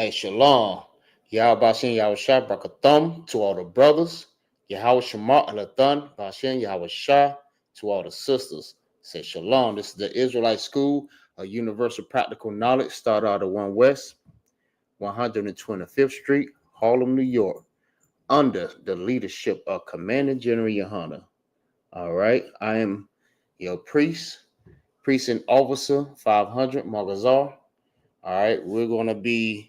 Hey, shalom. Yahweh Bashin, Yahweh Shah, Brakathum to all the brothers. Yahweh Shema, Alathan, Bashin, Yahweh Shah to all the sisters. Say shalom. This is the Israelite School of Universal Practical Knowledge. Start out of 1 West, 125th Street, Harlem, New York, under the leadership of Commander General YAHANNA. All right. I am your priest, precinct officer, 500, MAGAZAR. All right. We're going to be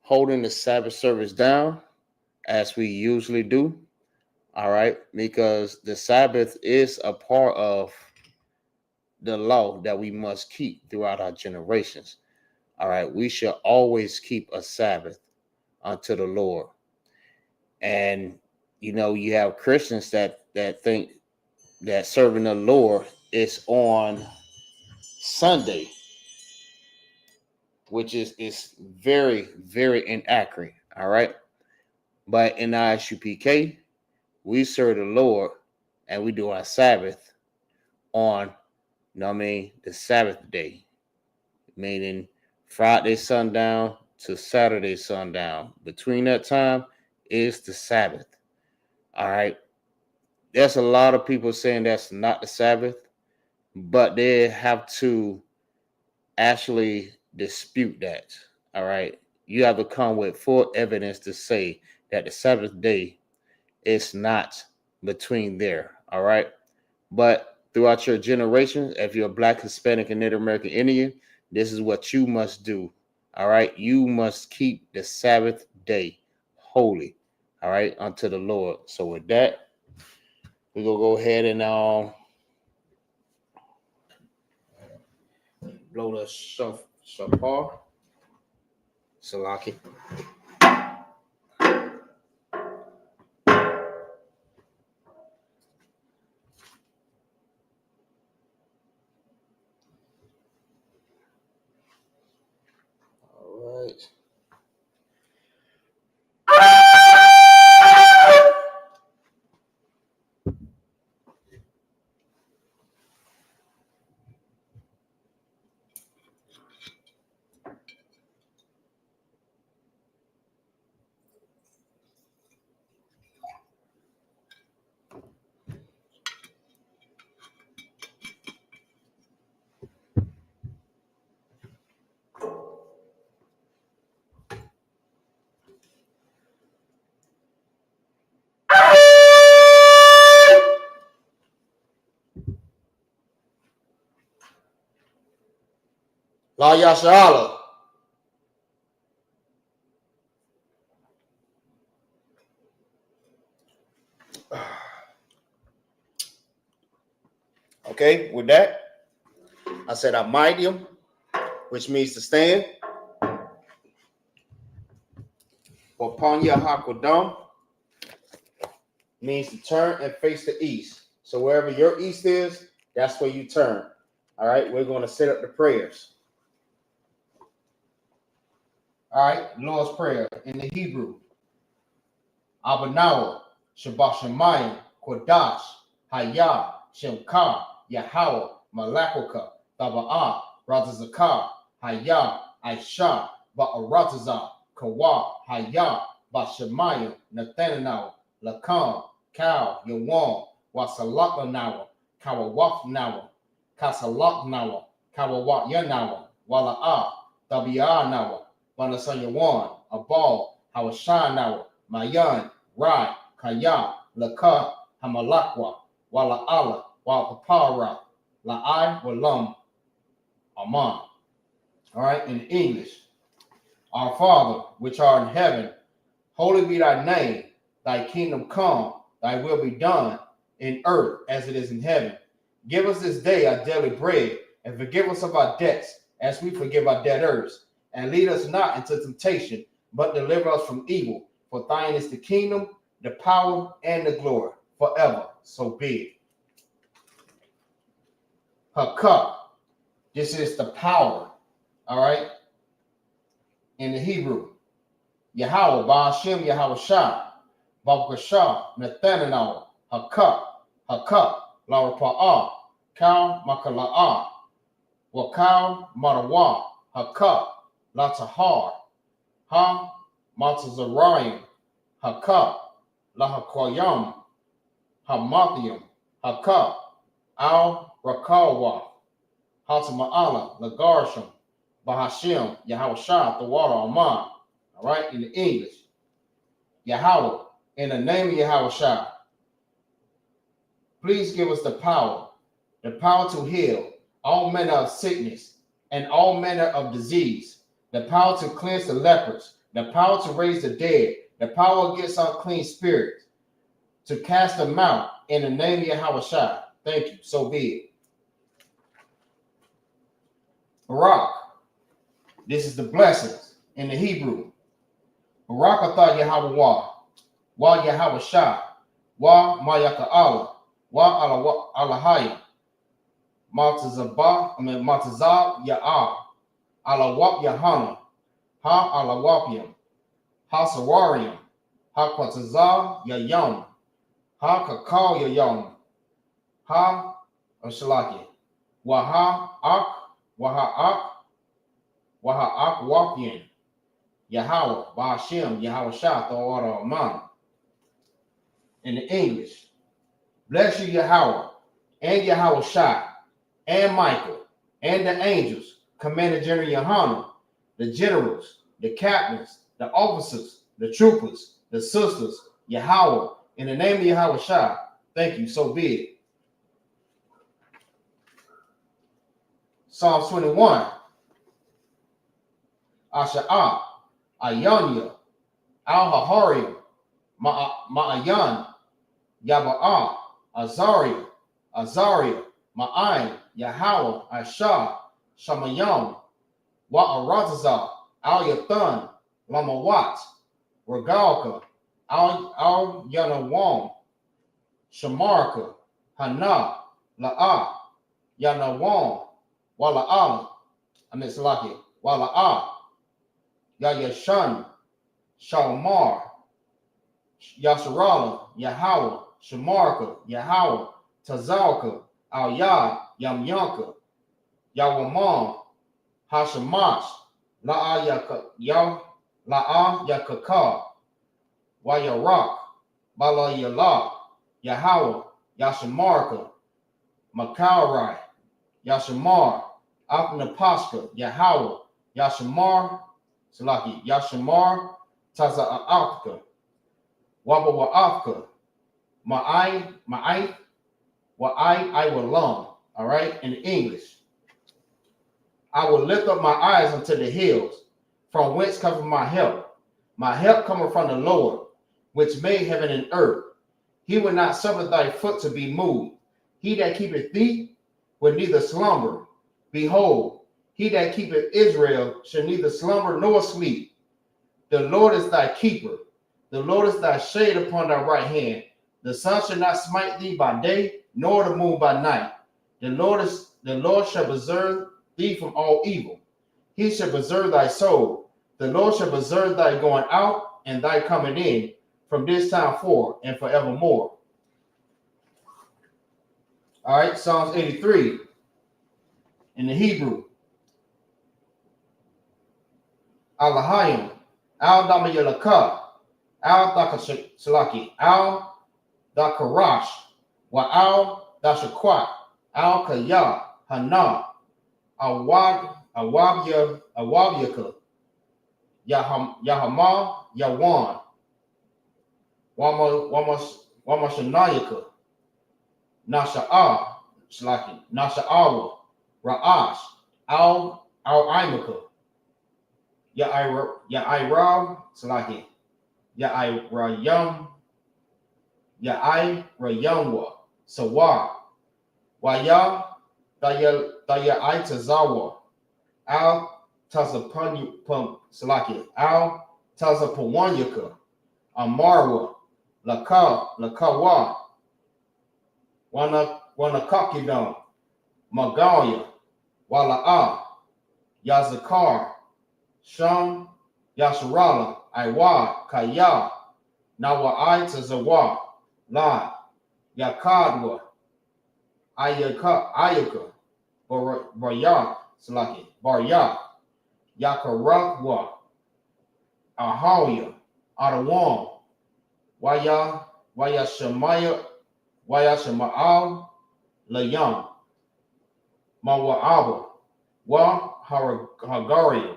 holding the Sabbath service down as we usually do. All right. Because the Sabbath is a part of the law that we must keep throughout our generations. All right. We should always keep a Sabbath unto the Lord. And, you have Christians that think that serving the Lord is on Sunday, which is very, very inaccurate. All right. But in our Isupk, we serve the Lord and we do our Sabbath on, the Sabbath day, meaning Friday sundown to Saturday sundown. Between that time is the Sabbath. All right. There's a lot of people saying that's not the Sabbath, but they have to actually dispute that. All right. You have to come with full evidence to say that the Sabbath day is not between there. All right. But throughout your generations, if you're a Black, Hispanic, and Native American Indian, this is what you must do. All right. You must keep the Sabbath day holy. All right. Unto the Lord. So with that, we're going to go ahead and blow the shofar. Salaki. All right. La Yashala. Okay, with that, I said Amidium, which means to stand. Wapanya Hakodam means to turn and face the east. So wherever your east is, that's where you turn. All right, we're going to set up the prayers. All right, Lord's Prayer in the Hebrew. Abanawa, Shabbat Shemayim, Kodash, Hayah, Shemkah, Yahweh, Malakoka, Taba'ah, Razazakah, Hayah, Aisha, Ba'aratazah, Kawa, Hayah, Bashemayim, Nathanael, Lakam, Cow, Yawan, Wasalakanawa, Kawawafnawa, Kasalaknawa, Kawawat Yanawa, Wala'ah, Tabi'anawa, Wanasanyawan, Abal, Hawashanawa, Mayan, Rai, Kaya, Laka, Hamalakwa, Wala Allah, Wala Papara, La'ai, Walam, Aman. All right, in English. Our Father, which art in heaven, holy be thy name, thy kingdom come, thy will be done in earth as it is in heaven. Give us this day our daily bread, and forgive us of our debts, as we forgive our debtors. And lead us not into temptation, but deliver us from evil. For thine is the kingdom, the power, and the glory, forever. So be it. Hakah, this is the power, all right, in the Hebrew. Yahweh, Ba'ashem, Yahweh Shah, Babakashah, Nathanael, Hakah, Larapa'ah, Kal, Makala'ah, Wakal, Marawa, Hakah, Latahar, Ha Matazariam, Haka, Lahakoyam, Hamathium, Haka, Al Rakawa, Hatama'ala, Lagarsham, Bahashim, Yahushua, the water Aman. All right, in the English. Yahweh, in the name of Yahushua, please give us the power to heal all manner of sickness and all manner of disease, the power to cleanse the lepers, the power to raise the dead, the power against unclean spirits, to cast them out in the name of Yahushua. Thank you. So be it. Barak. This is the blessings in the Hebrew. Barak atah Yahweh wa Yahushua, wa Mayaka Allah, wa Alahayim. Matazab Ya'ah, Alawap Yahanna, Ha Alawapium, Ha Sararium, Ha Quatazah Yayam, Ha Kakal Yayam, Ha Shalaki, Waha Ak Wapian, Yahweh, Bahashim, Yahushua, the order of man. In the English, bless you, Yahweh, and Yahushua, and Michael, and the angels, Commander General Yohanan, the generals, the captains, the officers, the troopers, the sisters, Yahweh, in the name of Yahushua. Thank you, so be it. Psalms 21. Asha'ah, Ayanya, Al-Haharium, Ma'ayan, Yaba'ah, Azaria, Ma'ayin, Yahweh, Ashah, Shamayam, Wa'arazazah, Al-Yathan, Lamawat, Regalka, Al-Yanawam, Shamarka, Hana, La'ah, Yanawam, Wala'am, Salaki, Wala'ah, Yayashan, Shalmar, Yasharala, Yahweh, Shamarka, Yahweh, Tazalka, Al-Yad, Yamyanka, Yawamam, Hashamash, La'a Yakaka, Wayarak, Bala Yala, Yahweh, Yashamarka, Makarai, Yashamar, Apnapaska, Yahweh, Yashamar, Salaki, Yashamar, Taza'afka, Wabawa'afka, Ma'ai, I will long. All right, in English. I will lift up my eyes unto the hills, from whence cometh my help. My help cometh from the Lord, which made heaven and earth. He will not suffer thy foot to be moved. He that keepeth thee will neither slumber. Behold, he that keepeth Israel shall neither slumber nor sleep. The Lord is thy keeper. The Lord is thy shade upon thy right hand. The sun shall not smite thee by day, nor the moon by night. The Lord shall preserve thee from all evil. He shall preserve thy soul. The Lord shall preserve thy going out and thy coming in from this time forth and forevermore. All right, Psalms 83 in the Hebrew. Alahayim, Al-Damayalaka, Al-Dakashalaki, Al-Dakarash, Wa Al-Dashakwat, Al-Kayah, Hana, Awabyaka, Yahama, Yawan, Wamashanayaka, Nasha'ah, Shlaki, Nasha'awa, Ra'ash, Al-Imaka, Ya'irab, Shlaki, Ya'irayamwa, Sawa, Waya, Daya Al Tazapun Salaki, Al Tazapawanyaka, Amarwa, Lakawa, Wanakakidam, Magalia, Wala'a, Yazakar, Sham, Yasharala, Iwa, Kaya, Nawa'ai Tazawa, La, Yakadwa, Ayaka, Baryak, Salaki, Baryak, Yakarakwa, Ahaya, Adawan, Waya Shemaya, Waya Shema'al, Layam, Mawa'aba, Wa Hagari,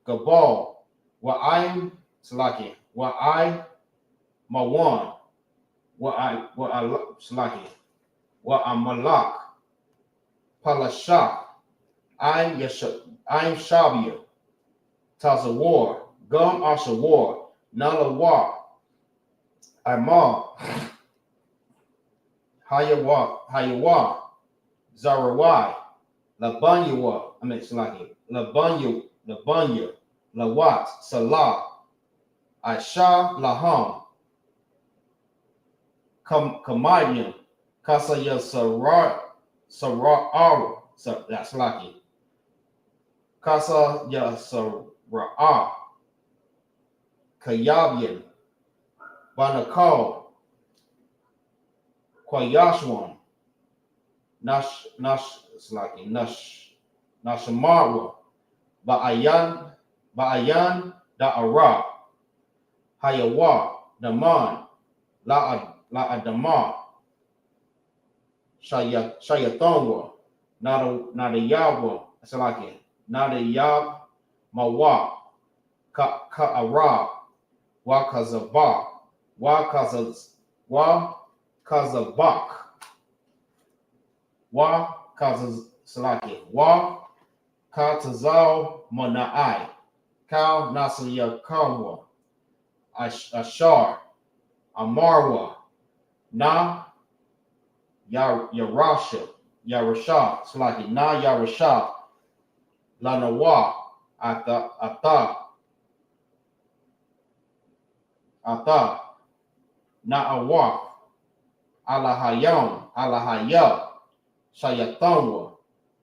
Gabal, Wa'ayim, Slaki, Wa'ay, Mawan, Slaki, Wa'amalak, Palashak, I'm Shabia, Tazawar, Gum Ashawar, Nalawa, Amar, Hayawa, Zarawai, Labanyawa, Labanya, Lawat, Salah, Aisha, Laham, Kamadian, Kasaya Sara'ar, that's lucky. Kasa Yasara'a, Kayabian, Banakal, Kwayashwan, Nashamarwa, Ba'ayan, Da'ara, Hayawa, Daman, La'adamar, Shayatonwa, Nadayawa, Salaki, Nadayab, Mawa, Ka'arab, Wakazabak, Wakazabak, Salaki, Katazal Manai, Kal Nasayakawa, Ashar, Amarwa, Na Yarasha, Slaki, Na Yarasha, Lanawa, Ata, Na'awa, Alahaya, Shayatanwa,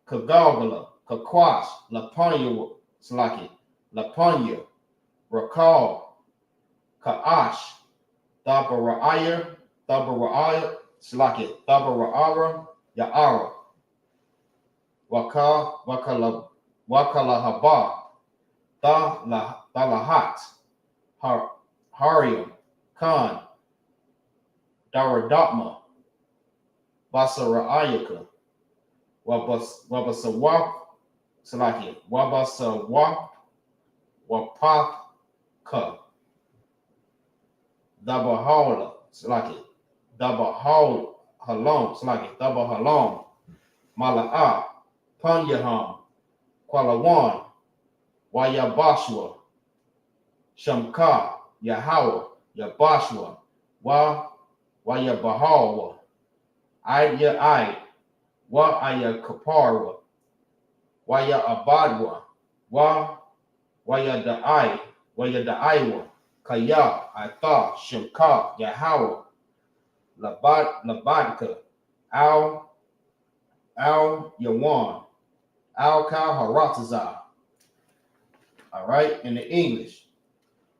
Kagagala, Kakwas, Lapanya, Slaki, Lapanya, Rakal, Ka'ash, Tabara'aya, Slaki, Tabara'ara, Ya'ara, Wakalahaba, Dalahat, Hariam, Khan, Daradatma, Basarayaka, Wabasawak, Salaki, Wabasawak, Wapaka, Dabahala, Salaki, Dabahal, Halom, Salaki, Dabahalom, Mala'a, Panyaham, Kwalawan, Wayabashwa, Shamka, Yahawa, Yabashwa, Wayabahawa, Ayya, Kaparwa, Waya Abadwa, Wayadaiwa, Kaya, Atha, Shamka, Yahawa, Labadka, Al Yawan, Al Kal Haratazah. All right, in the English.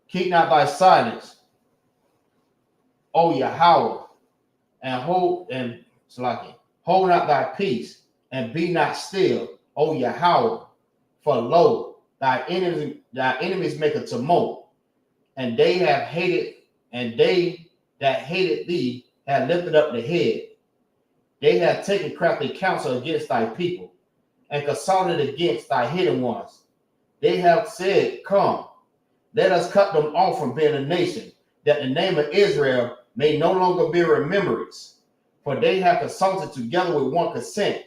Keep not thy silence, O Yahweh, and hold not thy peace, and be not still, O Yahweh, for lo, thy enemies make a tumult, and they that hated thee have lifted up the head. They have taken crafty counsel against thy people, and consulted against thy hidden ones. They have said, come, let us cut them off from being a nation, that the name of Israel may no longer be remembrance. For they have consulted together with one consent.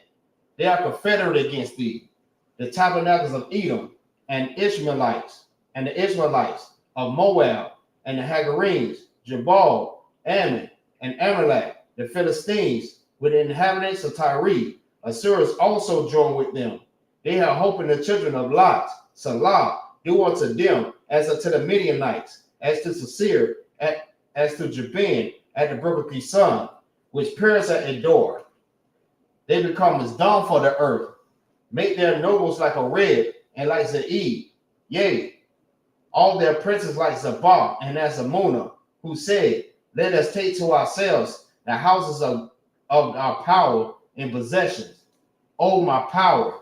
They are confederate against thee, the tabernacles of Edom, and Ishmaelites, and the Israelites of Moab, and the Hagarenes, Jabal, Ammon, and Amalek, the Philistines, with the inhabitants of Tyre. Assyrians also joined with them. They have hope in the children of Lot. Salah, do unto them as unto the Midianites, as to Sisir, as to Jabin, at the brook of Kison, which perish at Endor. They become as dung for the earth. Make their nobles like a red, and like Zeid. Yea, all their princes like Zabah and Azamuna, who said, let us take to ourselves the houses of our power and possessions. O my power,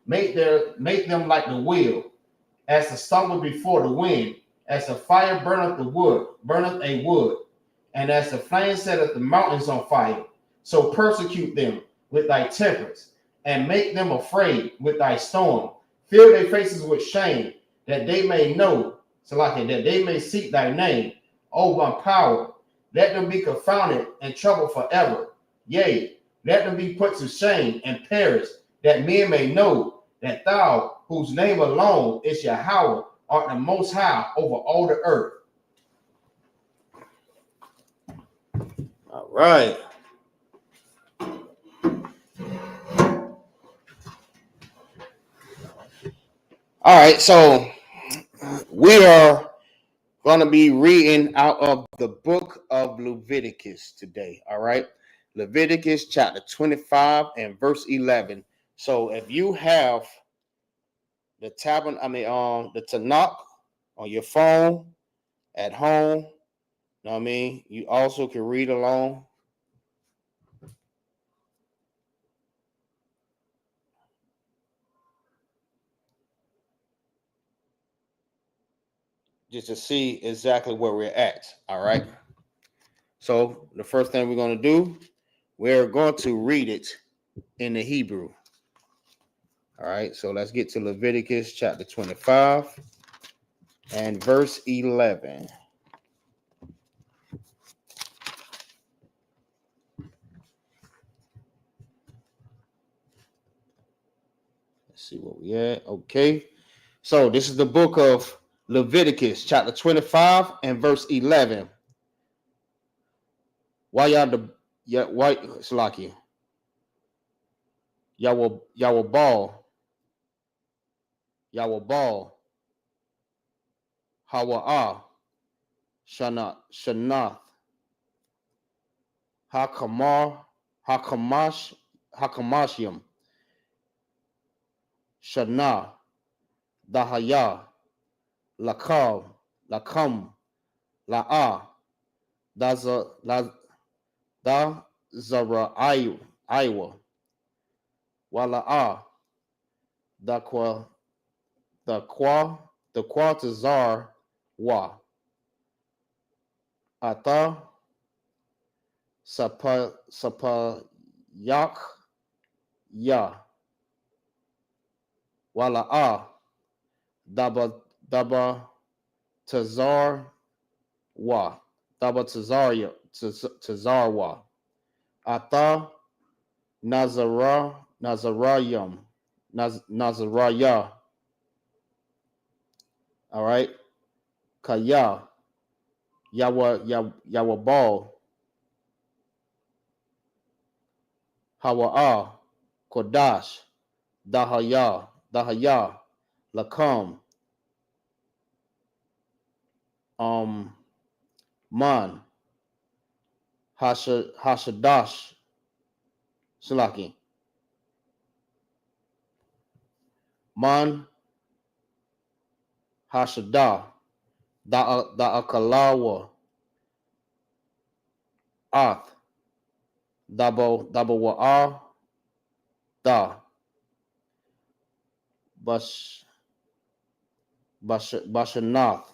make them like the wheel, as the stumble before the wind, as the fire burneth a wood, and as the flame setteth the mountains on fire. So persecute them with thy temperance, and make them afraid with thy storm. Fill their faces with shame, that they may know, that they may seek thy name, O my power. Let them be confounded and troubled forever. Yea, let them be put to shame and perish, that men may know that thou, whose name alone is Yahweh, art the most high over all the earth. All right. All right, so we are going to be reading out of the book of Leviticus today. All right, Leviticus chapter 25 and verse 11. So if you have the the Tanakh on your phone at home, you know what I mean, you also can read along. Just to see exactly where we're at. All right. So the first thing we're going to do, we're going to read it in the Hebrew. All right. So let's get to Leviticus chapter 25 and verse 11. Let's see what we at. Okay. So this is the book of Leviticus chapter 25 and verse 11. Why y'all why Salaki? Y'all ball. Hawa'ah. Shanath. Hakamashim. Shana. Dahaya. Lakam. La'a. Dazara Iowa. Wala'a. The Quatazar Wa. Ata Sapayak Ya. Wala'a Daba Tazar Wa. Daba Tazarwa. Ata Nazarayam. Nazaraya. All right. Kaya. Yawabal. Hawa'a. Kodash. Dahaya. Lakam. Man. Hashadash. Salaki. Man. Hashadah. Da'akalawa. Ath. Dabo wa'a. Da. Bashanath.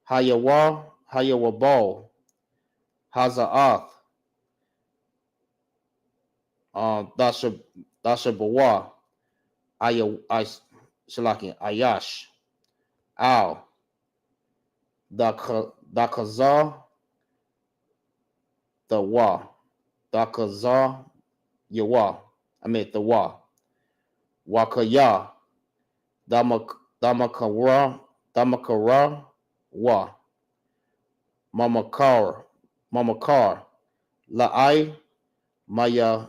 Hayawabal. Haza'ath. Dashabawa. Salaki. Ayash. Al. Dakazar. The wa. Dakazar. Yawa. The wa. Wakaya. Damakara wa. Mamakar. La'ai. Maya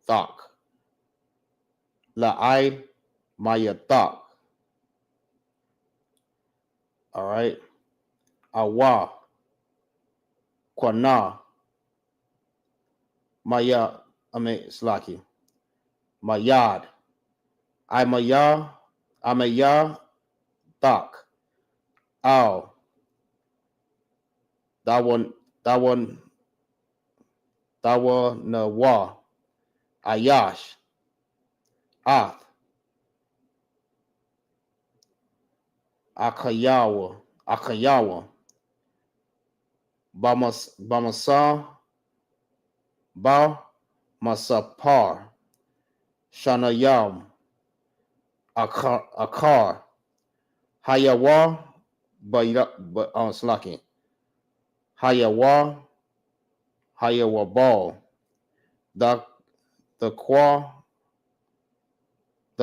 thak. La'ai. Maya thak. All right. Awa. Kwana. Slaki. Mayad. Amaya thak. Al. Dawa Nawa. Ayash. Ath. Akayawa, Bamasa, Ba, Masapar, Shanayam, Akar, Hayawa, Slaki, Hayawa, Hayawabal, the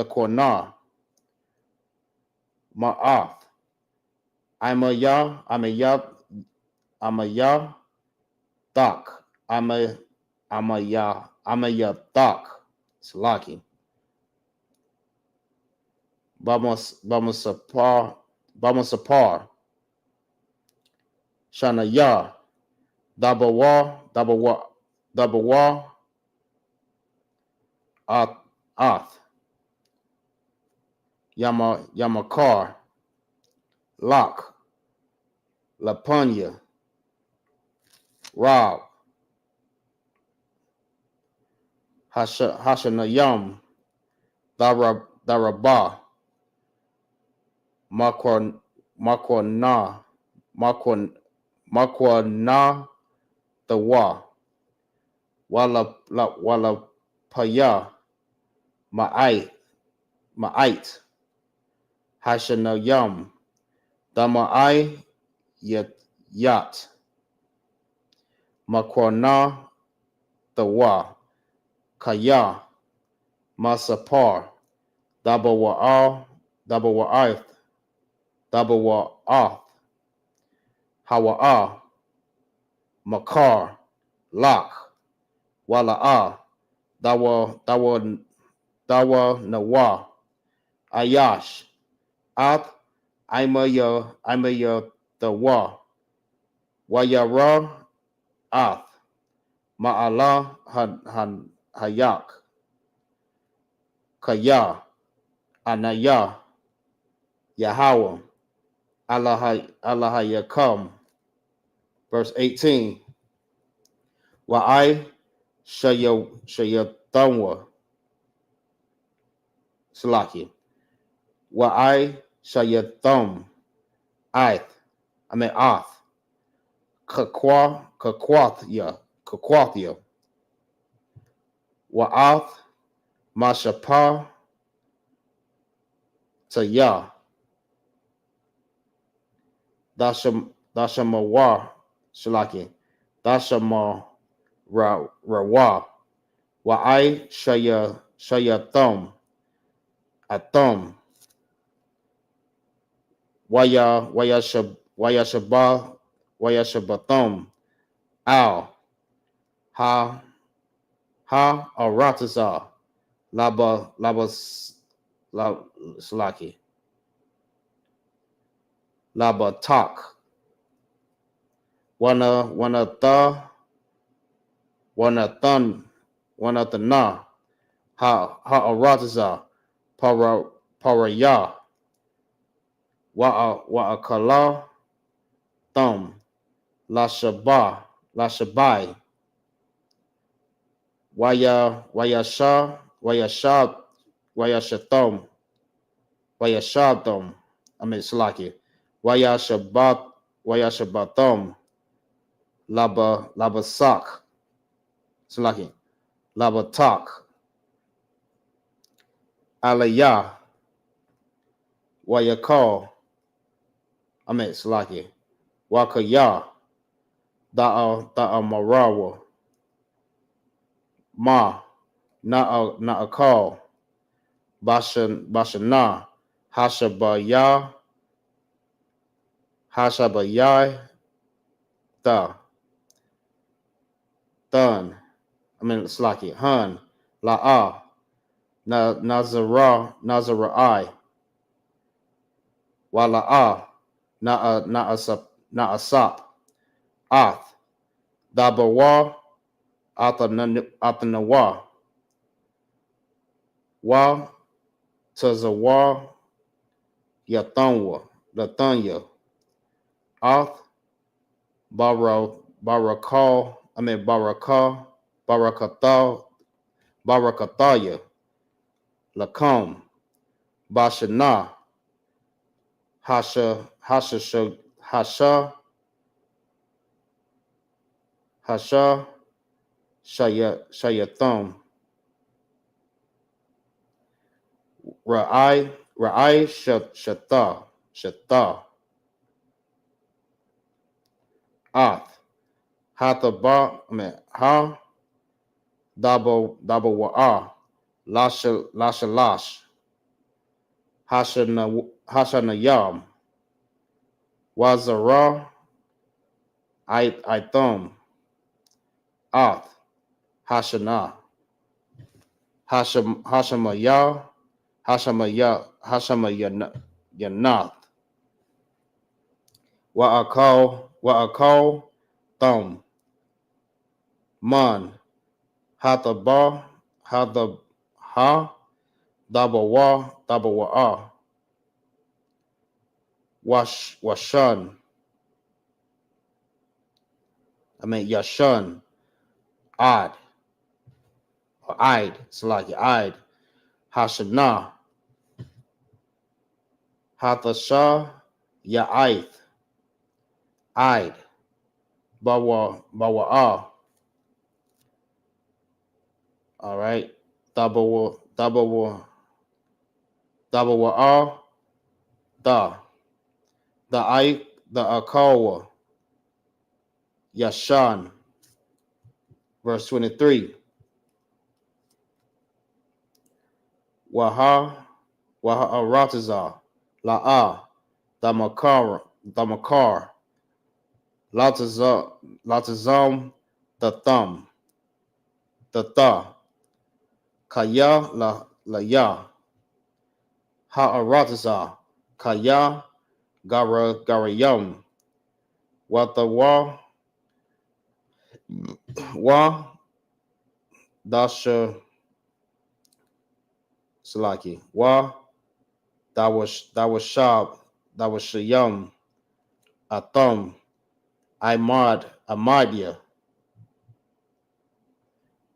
Quana, Ma'ath, I'm a ya, Dak, I'm a ya, Dak, Slaki, Bamasapar, Shanaya, Dabawa, Ath, Yamakar, Lak, Lapunya, Rob, Hashanayam, Daraba, Makwana, the Wala Paya, Ma'ait, Hashanayam, Dama'ai, Yat, Makwana, the Kaya, Masapar, Dabawa'ath, Hawa'a, Makar, Lak, Wala'a, Dawa Nawa, Ayash, Ath, Imaya the Wayara, Ath, Ma'ala, Hayak, Kaya, Anaya, Yahweh, Allahayakam. Verse 18. Wa'ai Shayatanwa Salaki. Wa'ai Shayatham Ath. Kakwathya. Wa'ath Mashapa Taya. Dashamawa Salaki. Dashama Rawa. Wa'ai Shayatham Atham. Wayashabatham Al Ha Aratazar Laba Slaki Laba Tak Wanatana Ha Aratazar Paraya Wa'akala Thum Lashabai Wayashatham Slaki Wayashabatham Labasak Slaki Labatak Aliyah Wayakal Slaki Wakaya Da'a Marawa Ma Na'akal Bashana Hashabayai Thun Slaki Hun La'a Nazarai Wala'a Na'asap Ath Dabawa Athanawa Wa Tazawa Yathunwa Lathunya Ath Barakathaya Lakum Bashana Hasha Shayathum Ra'ai Shatha Ath Hathaba Ha Dabo Wa'a Lasha Lash Hashanayam Wazara Ithum Ath Hashana Hashamaya Yanath Wa'akal Thum Man Hathaba Ha Dabawa Washan Yashan Ad or Id, it's like Id Hashanah Hathashah Ya'ith Id Bawa'a. All right. Dabawa'a the Akawa Yashan. Verse 23. Waha Rataza La'a Damakar Latazam the thumb the tha Kaya la ya Ha'arataza Kaya Garayam Watawa Wa Dasha Salaki Wa Dawashab Dawashayam Atham Amadia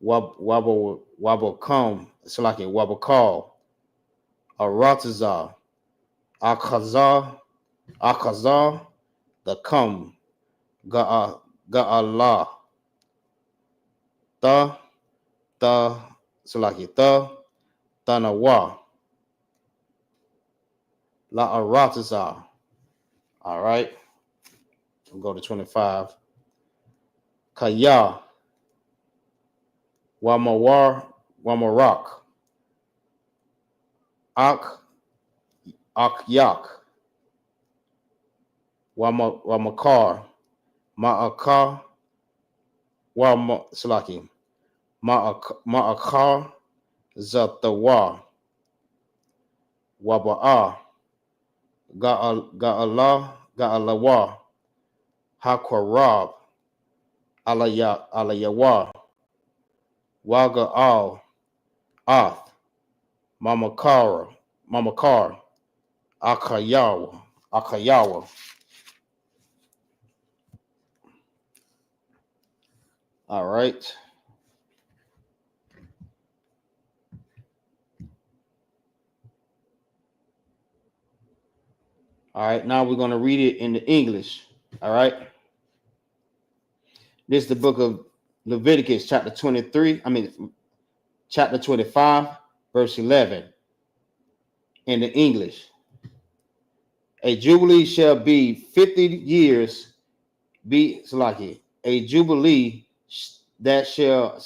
Wabakam Salaki Wabakal Arataza Akazar the Kum Ga'allah Ta Salaki Ta Tanawa La Arataza. All right. We'll go to 25. Kaya Wamarak Yak Wamakar Ma'akar Salaki Ma'akar Zatawa Waba'a Ga'alawa Hakwarab Alayawa Waga'al Ath Mamakar Akayawa. All right. All right, now we're going to read it in the English. All right. This is the book of Leviticus, chapter 25, verse 11. In the English. A jubilee shall be 50 years, a jubilee that shall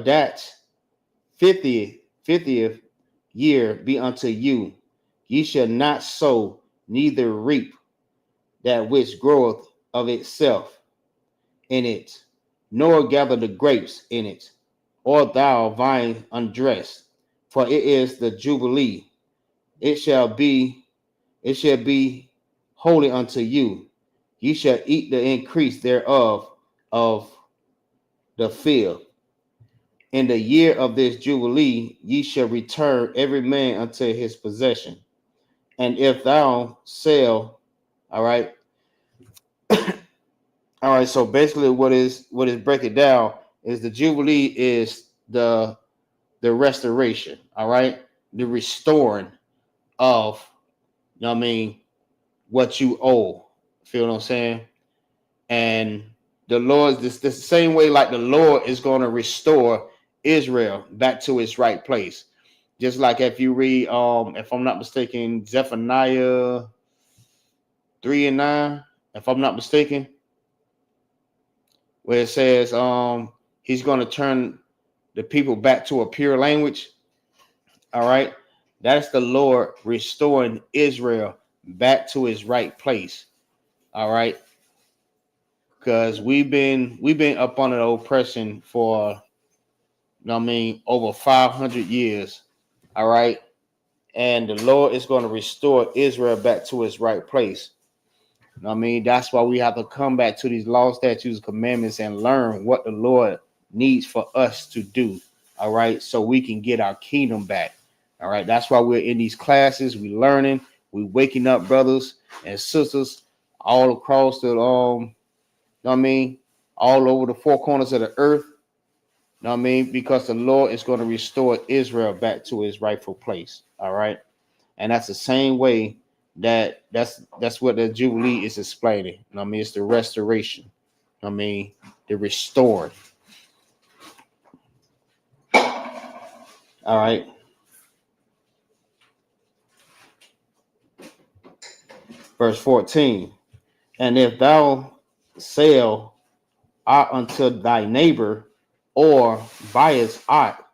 that 50th year be unto you. Ye shall not sow, neither reap that which groweth of itself in it, nor gather the grapes in it, or thou vine undressed, for it is the jubilee. It shall be holy unto you. Ye shall eat the increase thereof of the field. In the year of this jubilee, ye shall return every man unto his possession. And if thou sell, all right. All right, so basically what is breaking down is the jubilee is the restoration, all right, the restoring of know what I mean, what you owe. Feel what I'm saying? And the Lord, this the same way like the Lord is going to restore Israel back to its right place. Just like if you read, if I'm not mistaken, Zephaniah 3:9, if I'm not mistaken, where it says he's going to turn the people back to a pure language. All right. That's the Lord restoring Israel back to his right place. All right. Because we've been up under the oppression for, you know what I mean, over 500 years. All right. And the Lord is going to restore Israel back to its right place. You know what I mean? That's why we have to come back to these laws, statutes, commandments, and learn what the Lord needs for us to do. All right. So we can get our kingdom back. All right. That's why we're in these classes. We learning. We waking up brothers and sisters all across the, you know what I mean? All over the four corners of the earth. You know what I mean? Because the Lord is going to restore Israel back to his rightful place. All right. And that's the same way that's what the Jubilee is explaining. You know what I mean? It's the restoration. You know what I mean? The restored. All right. Verse 14. And if thou sell aught unto thy neighbor, or buyest aught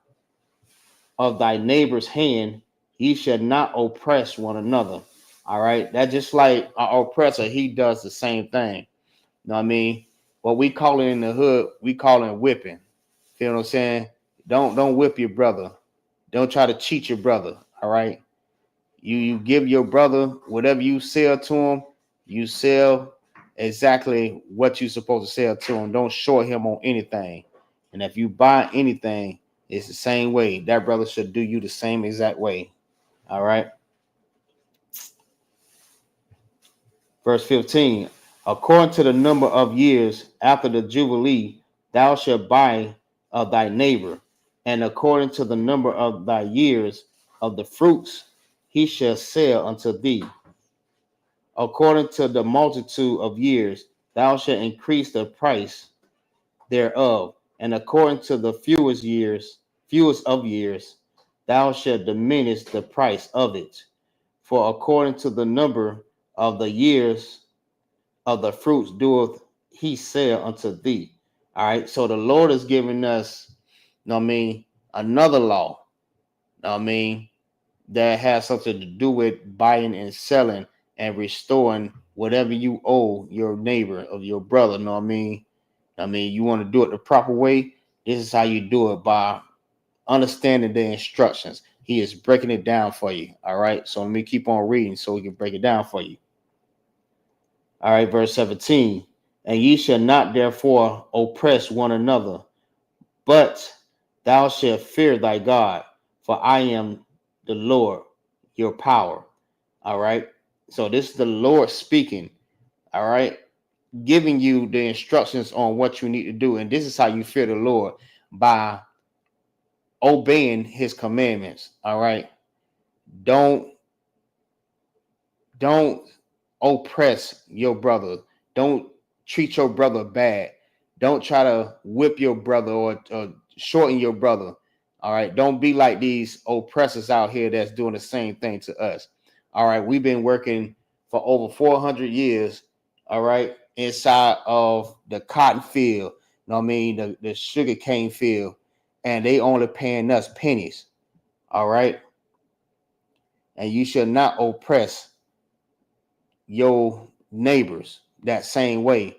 of thy neighbor's hand, ye shall not oppress one another. All right. That just like an oppressor, he does the same thing. You know what I mean? What we call it in the hood, we call it whipping. Feel what I'm saying? Don't whip your brother. Don't try to cheat your brother. All right. You give your brother whatever you sell to him, you sell exactly what you're supposed to sell to him. Don't short him on anything. And if you buy anything, it's the same way. That brother should do you the same exact way. All right. Verse 15. According to the number of years after the Jubilee, thou shalt buy of thy neighbor, and according to the number of thy years of the fruits, he shall sell unto thee. According to the multitude of years, thou shalt increase the price thereof, and according to the fewest of years, thou shalt diminish the price of it. For according to the number of the years of the fruits doeth he sell unto thee. All right. So the Lord is giving us, you know what I mean, another law, you know what I mean, that has something to do with buying and selling and restoring whatever you owe your neighbor or your brother. You know what I mean? You want to do it the proper way. This is how you do it, by understanding the instructions. He is breaking it down for you. All right. So let me keep on reading so we can break it down for you. All right, verse 17. And ye shall not therefore oppress one another, but thou shalt fear thy God, for I am the Lord, your power. All right. So this is the Lord speaking. All right. Giving you the instructions on what you need to do. And this is how you fear the Lord, by obeying his commandments. All right. Don't oppress your brother. Don't treat your brother bad. Don't try to whip your brother or shorten your brother. All right. Don't be like these oppressors out here that's doing the same thing to us. All right. We've been working for over 400 years. All right. Inside of the cotton field. You know what I mean? The sugar cane field. And they only paying us pennies. All right. And you should not oppress your neighbors that same way,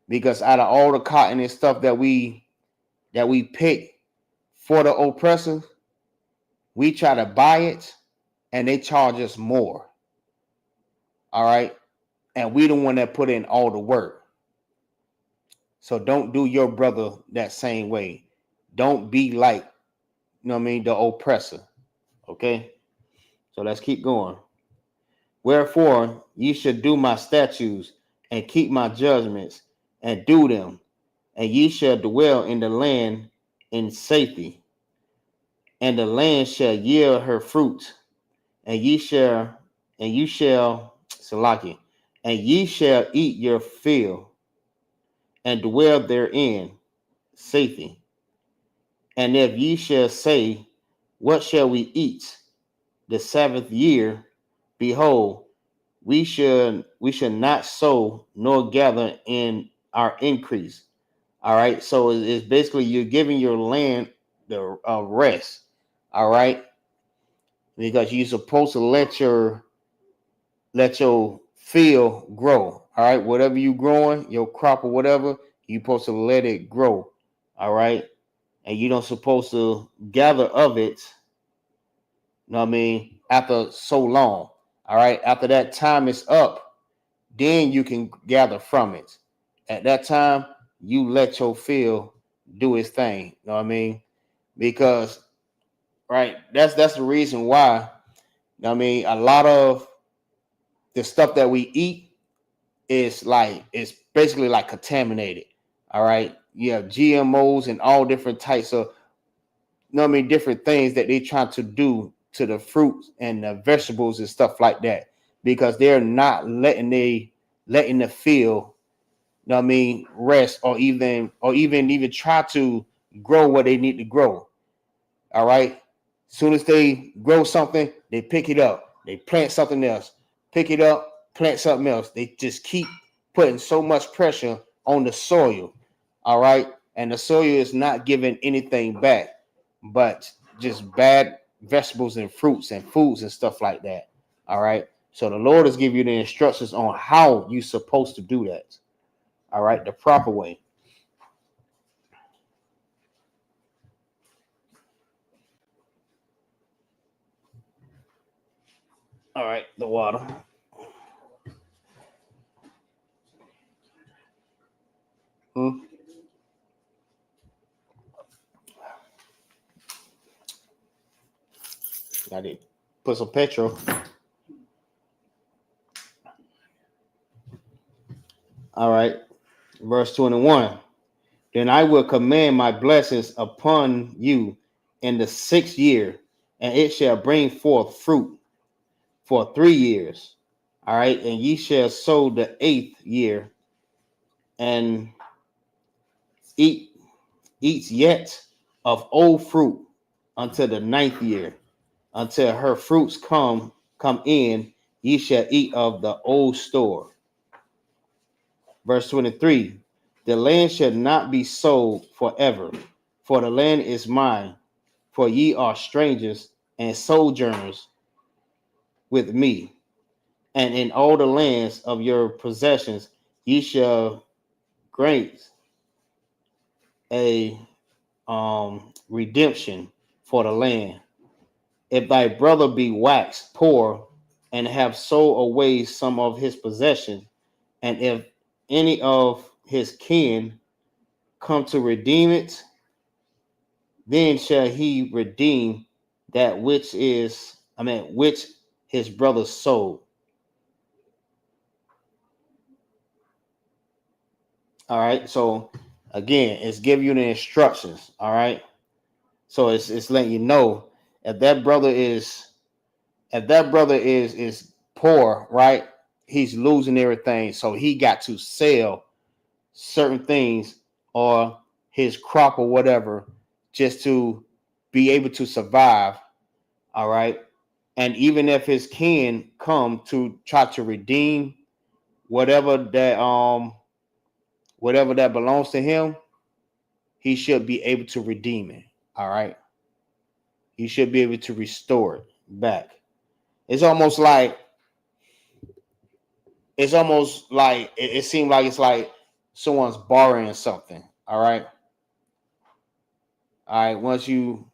because out of all the cotton and stuff that we pick for the oppressor, we try to buy it and they charge us more. All right. And we the one that put in all the work. So don't do your brother that same way. Don't be like, you know what I mean, the oppressor. Okay. So let's keep going. Wherefore ye should do my statutes and keep my judgments and do them, and ye shall dwell in the land in safety, and the land shall yield her fruit, and ye shall and you shall Salaki, and ye shall eat your fill and dwell therein safely. And if ye shall say, what shall we eat the Sabbath year? Behold, we should not sow nor gather in our increase. All right. So it's basically you're giving your land the rest. All right. Because you're supposed to let your field grow. All right. Whatever you growing, your crop or whatever, you're supposed to let it grow. All right. And you don't supposed to gather of it. You know what I mean? After so long. All right. After that time is up, then you can gather from it. At that time, you let your field do its thing. You know what I mean? Because right, that's the reason why. You know what I mean? A lot of the stuff that we eat is like it's basically like contaminated. All right. You have GMOs and all different types of, you know what I mean, different things that they try to do to the fruits and the vegetables and stuff like that, because they're not letting the field, you know what I mean, rest or even try to grow what they need to grow. All right. Soon as they grow something, they pick it up. They plant something else. Pick it up, plant something else. They just keep putting so much pressure on the soil. All right. And the soil is not giving anything back, but just bad vegetables and fruits and foods and stuff like that. All right. So the Lord has given you the instructions on how you're supposed to do that. All right. The proper way. All right. The water. I did put some petrol. All right. Verse 21. Then I will command my blessings upon you in the 6th year, and it shall bring forth fruit for 3 years. All right. And ye shall sow the 8th year, and eats yet of old fruit until the 9th year. Until her fruits come in, ye shall eat of the old store. Verse 23. The land shall not be sold forever, for the land is mine, for ye are strangers and sojourners with me. And in all the lands of your possessions ye shall grant a redemption for the land. If thy brother be waxed poor and have sold away some of his possession, and if any of his kin come to redeem it, then shall he redeem that which his brother sold. All right. So again, it's giving you the instructions. All right. So it's letting you know if that brother is poor, right? He's losing everything. So he got to sell certain things or his crop or whatever just to be able to survive. All right. And even if his kin come to try to redeem whatever that belongs to him, he should be able to redeem it. All right. He should be able to restore it back. It's almost like it seems like it's like someone's borrowing something. All right. All right. Once you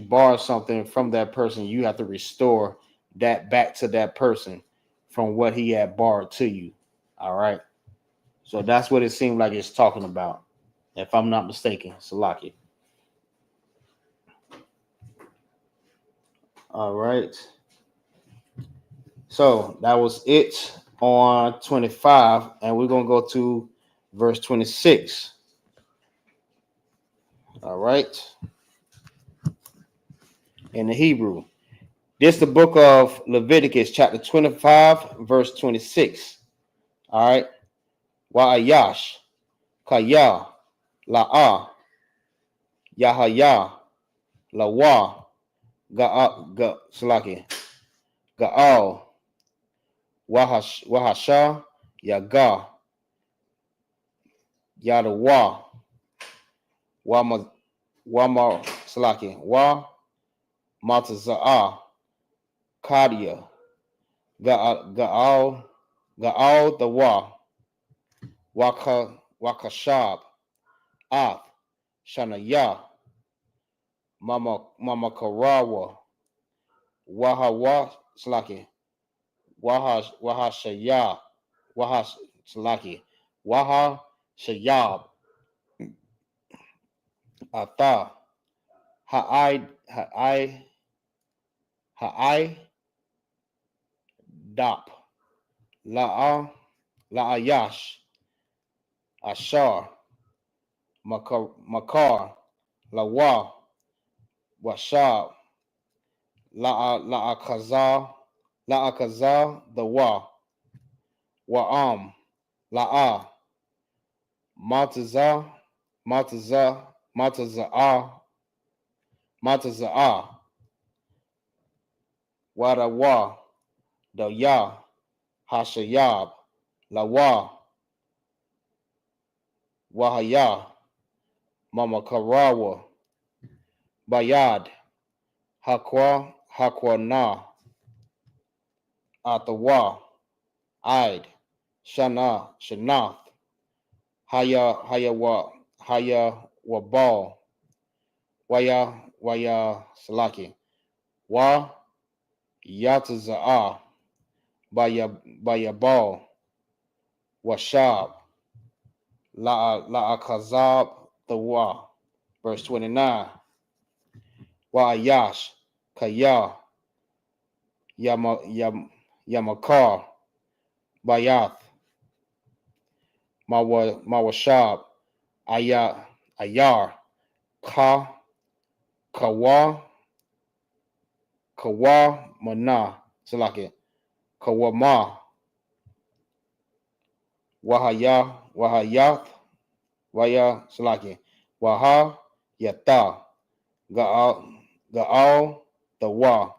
borrow something from that person, you have to restore that back to that person from what he had borrowed to you. All right. So that's what it seemed like it's talking about, if I'm not mistaken. Salaki. All right. So that was it on 25, and we're going to go to verse 26. All right. In the Hebrew. This is the book of Leviticus, chapter 25, verse 26. All right. Wa'ayash, Kaya, La'a, Yahaya, Lawa, Salaki, Ga'al, Wahasha, Yaga, Yadawa, Wama, Salaki, Wa, Mataza'a, Kadia, Ga'al, the Wa, Wakashab, Ath, Shanaya, Mama Karawa, Wahawa, Salaki, Wahashaya, Salaki, Waha Shayab, Ata, Ha'ai, Dap, La'ayash, Ashar, Makar, Lawa, Washab, La'akazar, the Wa'am, La'a, Mataza'ah, Wadawa, the Ya, Hashayab, Lawa, Wahaya, Mama Karawa, Bayad, Hakwa Na, Atawa, Id, Shanath, Haya Wabal, Waya Salaki, Wa Yataza'a, Bayabal, Washab, La'akazab, the Wa. Verse 29. Wa'ayash, Kaya, Yamakar, Bayath, Mawashab, Ayar, Kawa, Mana, Salaki, Kawama, Wahayath, Waya, Salaki, Waha, Yata, Ga'al, the Wa,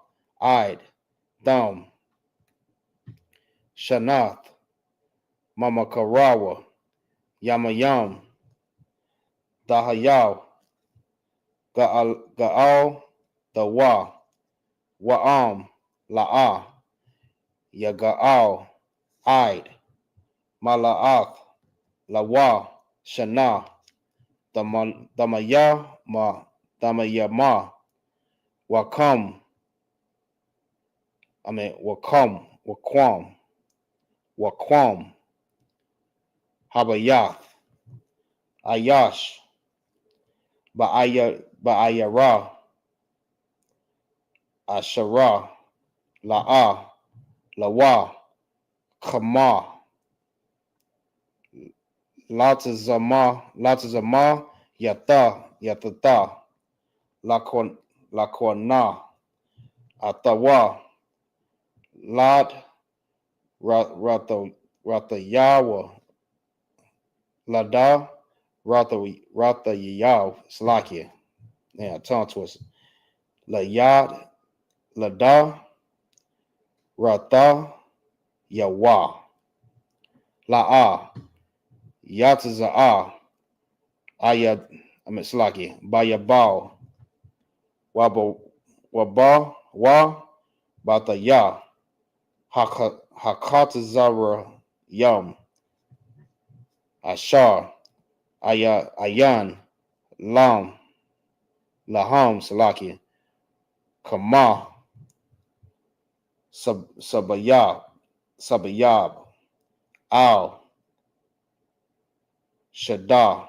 Id, Thumb, Shanath, Mama Karawa, Yamayam, Dahayaw, Ga'al, the Wa'am, La'a, Yaga'al, Id, Mala'ath, Lawa, Shana, Damayama, Waquam, Habayath, Ayash, Ba'ayara, Asherah, La'a, Lawa, Kama, Latazama, Yatata, Lakwana, Atawa, Lat, Ratayawa, Lada, Ratayaw, Slakia. Yeah, tongue twister. Layad, Lada, Rata, Yawa, La'a, Yataza'a, Slaki, Bayabal, Waba, Bataya, Hakatazara, Yum, Ashar, Ayan, Lam, Laham, Salaki, Kama, Sabayab, Al, Shadah,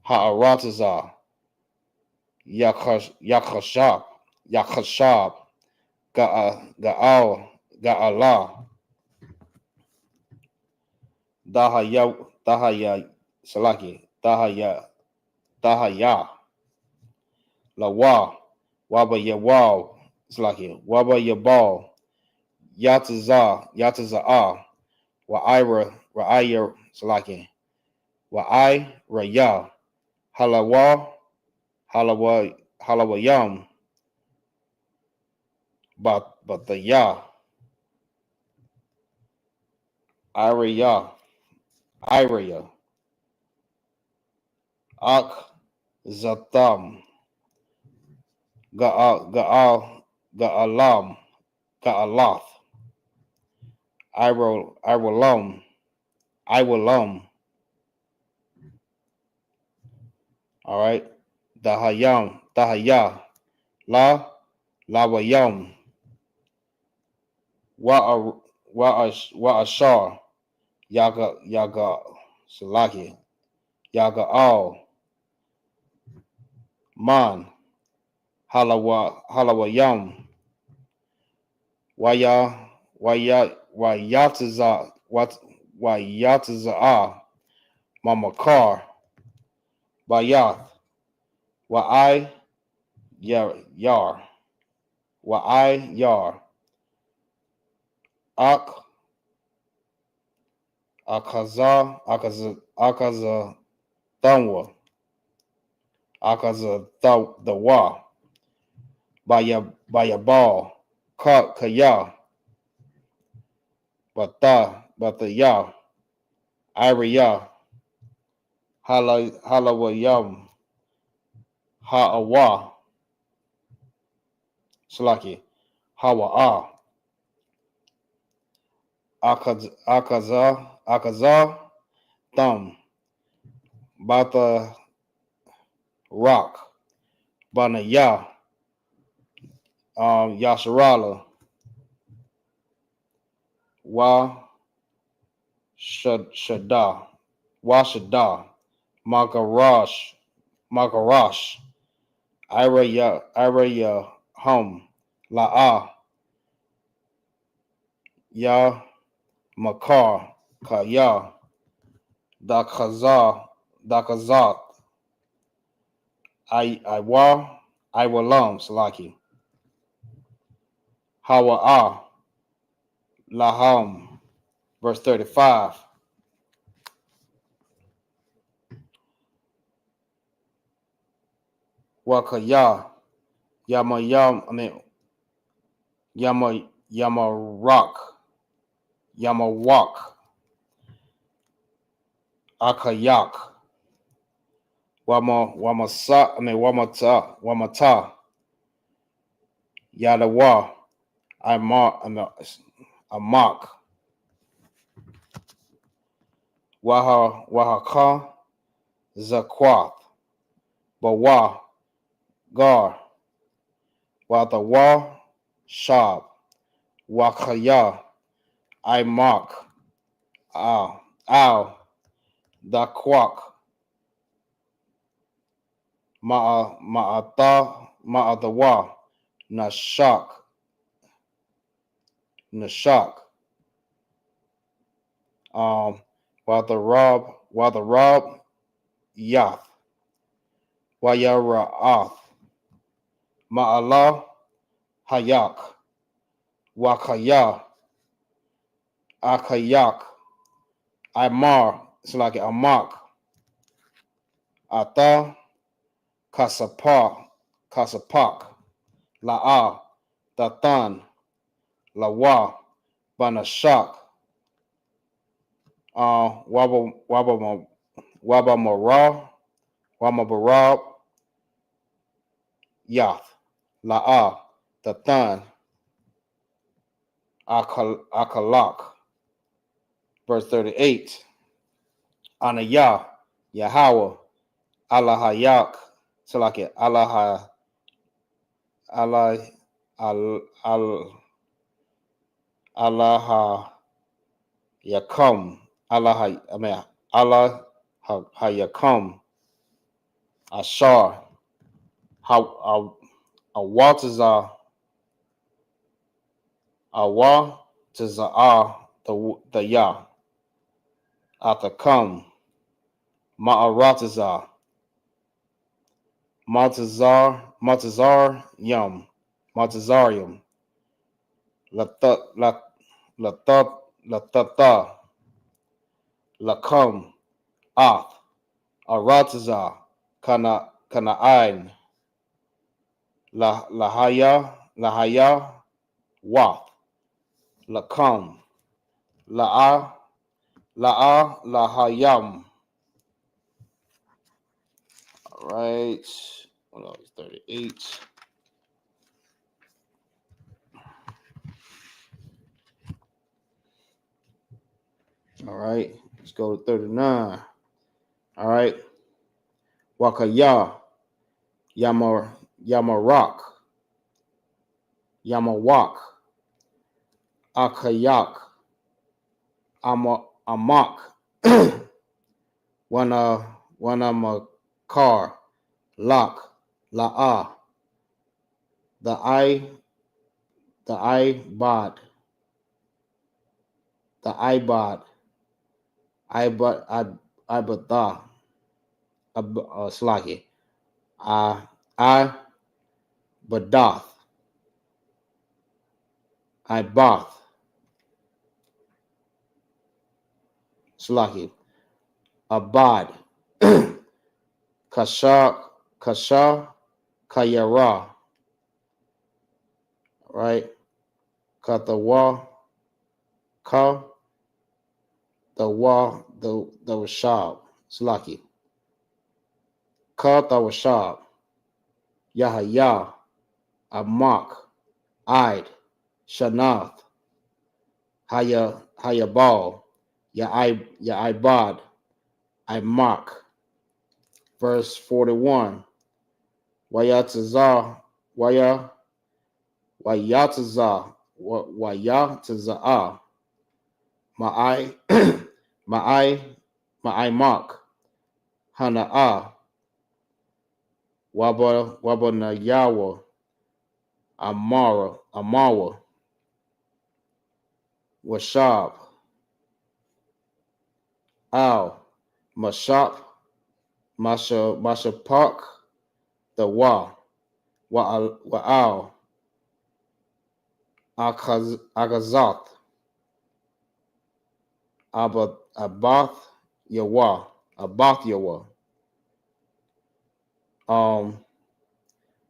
Ha'aratazar, Yakashab, Ga'ala, Dahaya, Salaki, Dahaya, Lawa, Wabayawaw, Salaki. Waba Yabal. Yataza. Wa Ira Ra'aya Salaki. Wa I Raya. Halawayam. But the Ya. Iraya. Ak Zatam. Ga'alam. Ga'alath. Iwalam. All right. Dahaya. Lawayam. Ashar. Yaga Salaki. Yaga Al. Man. Halawayam. Wayataza Mamakar Bayath Wa'ai Yar Wa'ai Yar Ak Akaza Thanwa Akaza Dawa Bayabal Kaya Bataya Iriya Halawayam Ha'awa Salaki Hawa'a Akaza Thumb Bata Rock Banaya Yasharala Shada Washada Magarash Iraya Hum La'a Ya Makar Kaya Dakazat Iwalam Salaki Hawa'a Laham. Verse 35. Wakaya Yamawak Akayak Wamata Yadawa Amak Wahaka Zakwath Bawa Gar Watawa Shab Wakaya Imak Al Dakwak Ma'atawa Nashak Wadarab Yath Wayara'ath Ma'ala Hayak Wakaya Akayak Imar. It's like Amak Ata Kasapak La'a Datan Lawa Banashak Wamabarab Yath La'a Datan Akalak. Verse 38. Anayah Yahweh Allahayak Salaki Allah Allah Yakum Allah Hayakum Ashar Awataza the Yah Atakam Ma'arataza Matazar Yum Matazarium, Lathatha, Lakum, Ath, Aratazar, Kana'ain, Lahaya, Wath, Lakum, Lahayam. All right. What else? 38. All right. Let's go to 39. All right. Wakaya, Yamarak, Yamawak, Akayak, Amak, Wanamakar, Lak, La'a, the Ibad, Ibadah, Slaki, Badath, Ibath, Slaki, Abad, Kasha, Kayara, right? Katawa, Ka, the Rashab, Slaki, Ka, the Rashab, Yahaya, Amak, Id, Shanath, Hayabal, Yaibad, Imak. Verse 41. Wayatazah, Wayatazah, Ma'aimak, Hana'ah, Wabanayawa, Amawa, Washab, Al, Mashapak, the Wa'al, Agazath, Abath Yawa,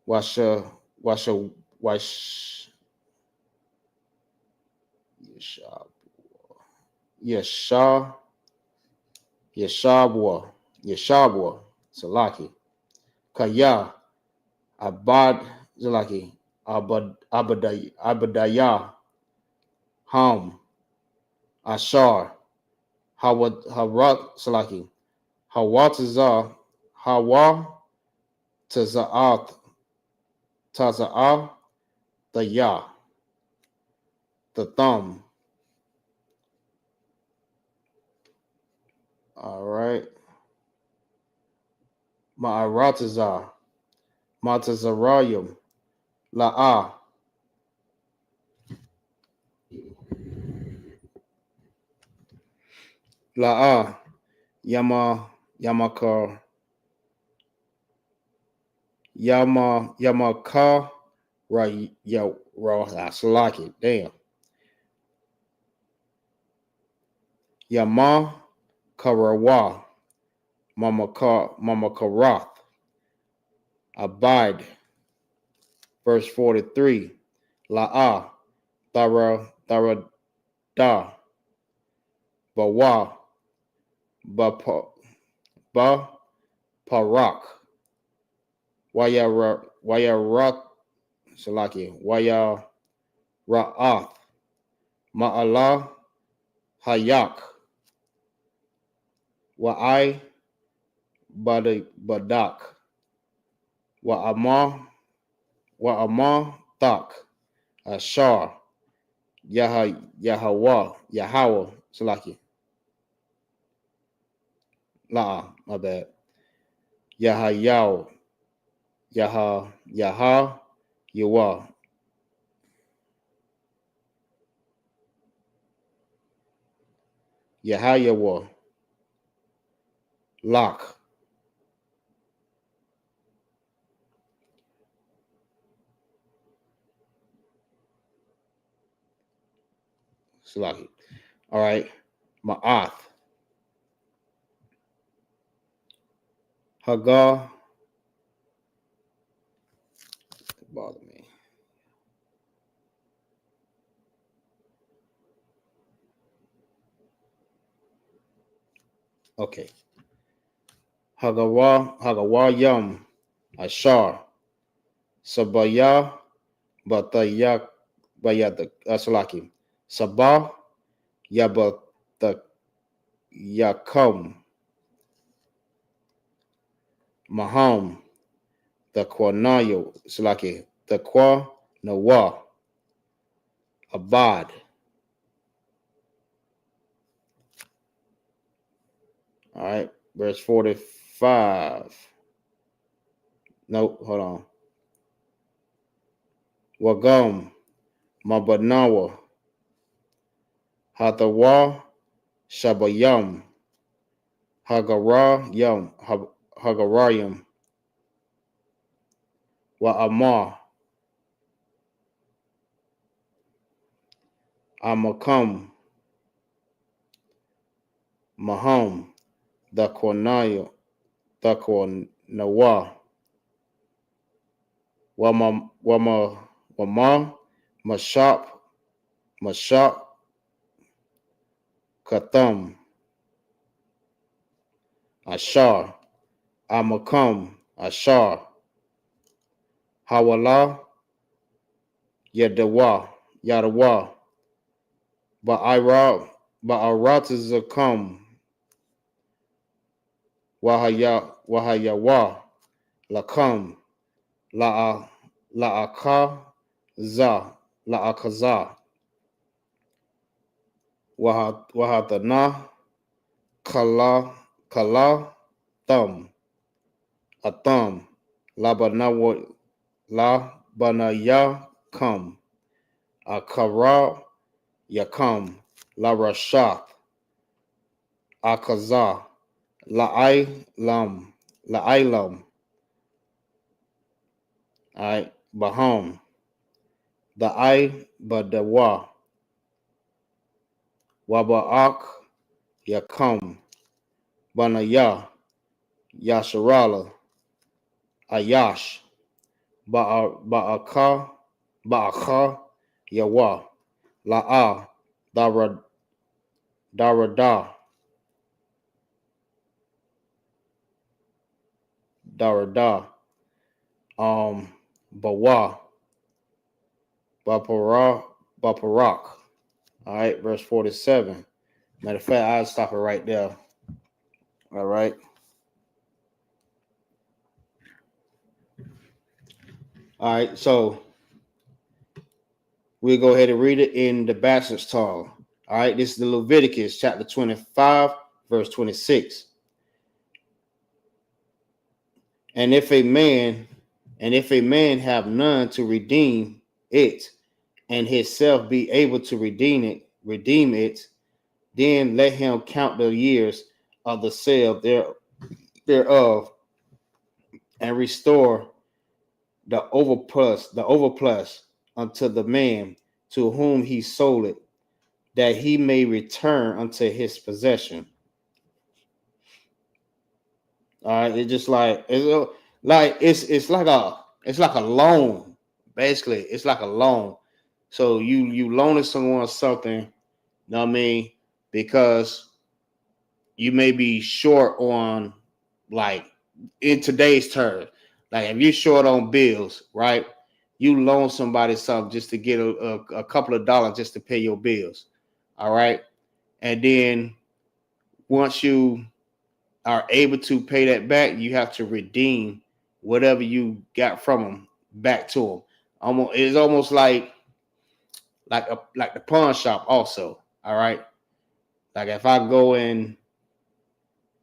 Washa, Yeshabwa, Salaki, Kaya, Abad, Salaki, Abadaya, Ham, Ashar, Harat, Salaki, Hawatazah, Taza'ah, the Ya, the thumb. All right. Ma'aratazah, Matazarayim, La'ah, Yamakar, Yamaka, Salaki, damn. Yama Karawa, Mamakarath, Abide, verse 43, La'a, Tharada, Bawa, Parak, Wayarat, Salaki, Wayara'ath, Ma'ala, Hayak, Wa'ai, Badak, Wa'amah, Tak, Ashar, Yahweh, Salaki, La'a, my bad. Yahayaw, Yaha, Yawa. Yahayawa, Lak. Salaki. All right. Ma'ath. Hagar. Bother me. Okay. Hagawa Yum. Ashar. Sabaya. Bataya. Bayat. Salaki. Sabah. Yabata. Yakum. Maham. The Quanayo. Salaki. The Qua. Nawa. Abad. All right. Verse 45. Nope. Hold on. Wagam. Mabanawa. Hatawa. Shabayam. Hagarayam. Hagarayam. Wa Amar. Amakam. Maham. The Kornayo. The Kornawa. Wama. Mashap. Katham. Ashar. Amakam. Ashar. Hawala. Yadawa. Ba'aratazakam. Wahayawa. Lakam. La'akaza. Wahatana. Kala. Thumb. Atham. Labanaya. Come. Akara. Yakam. La Rashath. Akaza. La'ailam. All right. Baham. The Badawa. Waba'ak. Yakam. Banaya. Yasharala. Ayash. Ba'aka. Yawa. La'a. Darada. Bawa. Baparak. All right, verse 47. Matter of fact, I'll stop it right there. All right. All right, so we'll go ahead and read it in the Baptist's tongue. All right, this is the Leviticus chapter 25, verse 26. And if a man have none to redeem it, and himself be able to redeem it, then let him count the years of the sale thereof, and restore the overplus unto the man to whom he sold it, that he may return unto his possession. All right, it's just like it's like a loan. Basically, it's like a loan. So you loaning someone something, you know what I mean? Because you may be short on, like, in today's terms, like if you're short on bills, right? You loan somebody something just to get a couple of dollars just to pay your bills. All right. And then once you are able to pay that back, you have to redeem whatever you got from them back to them. It's almost like the pawn shop also. All right. Like if I go and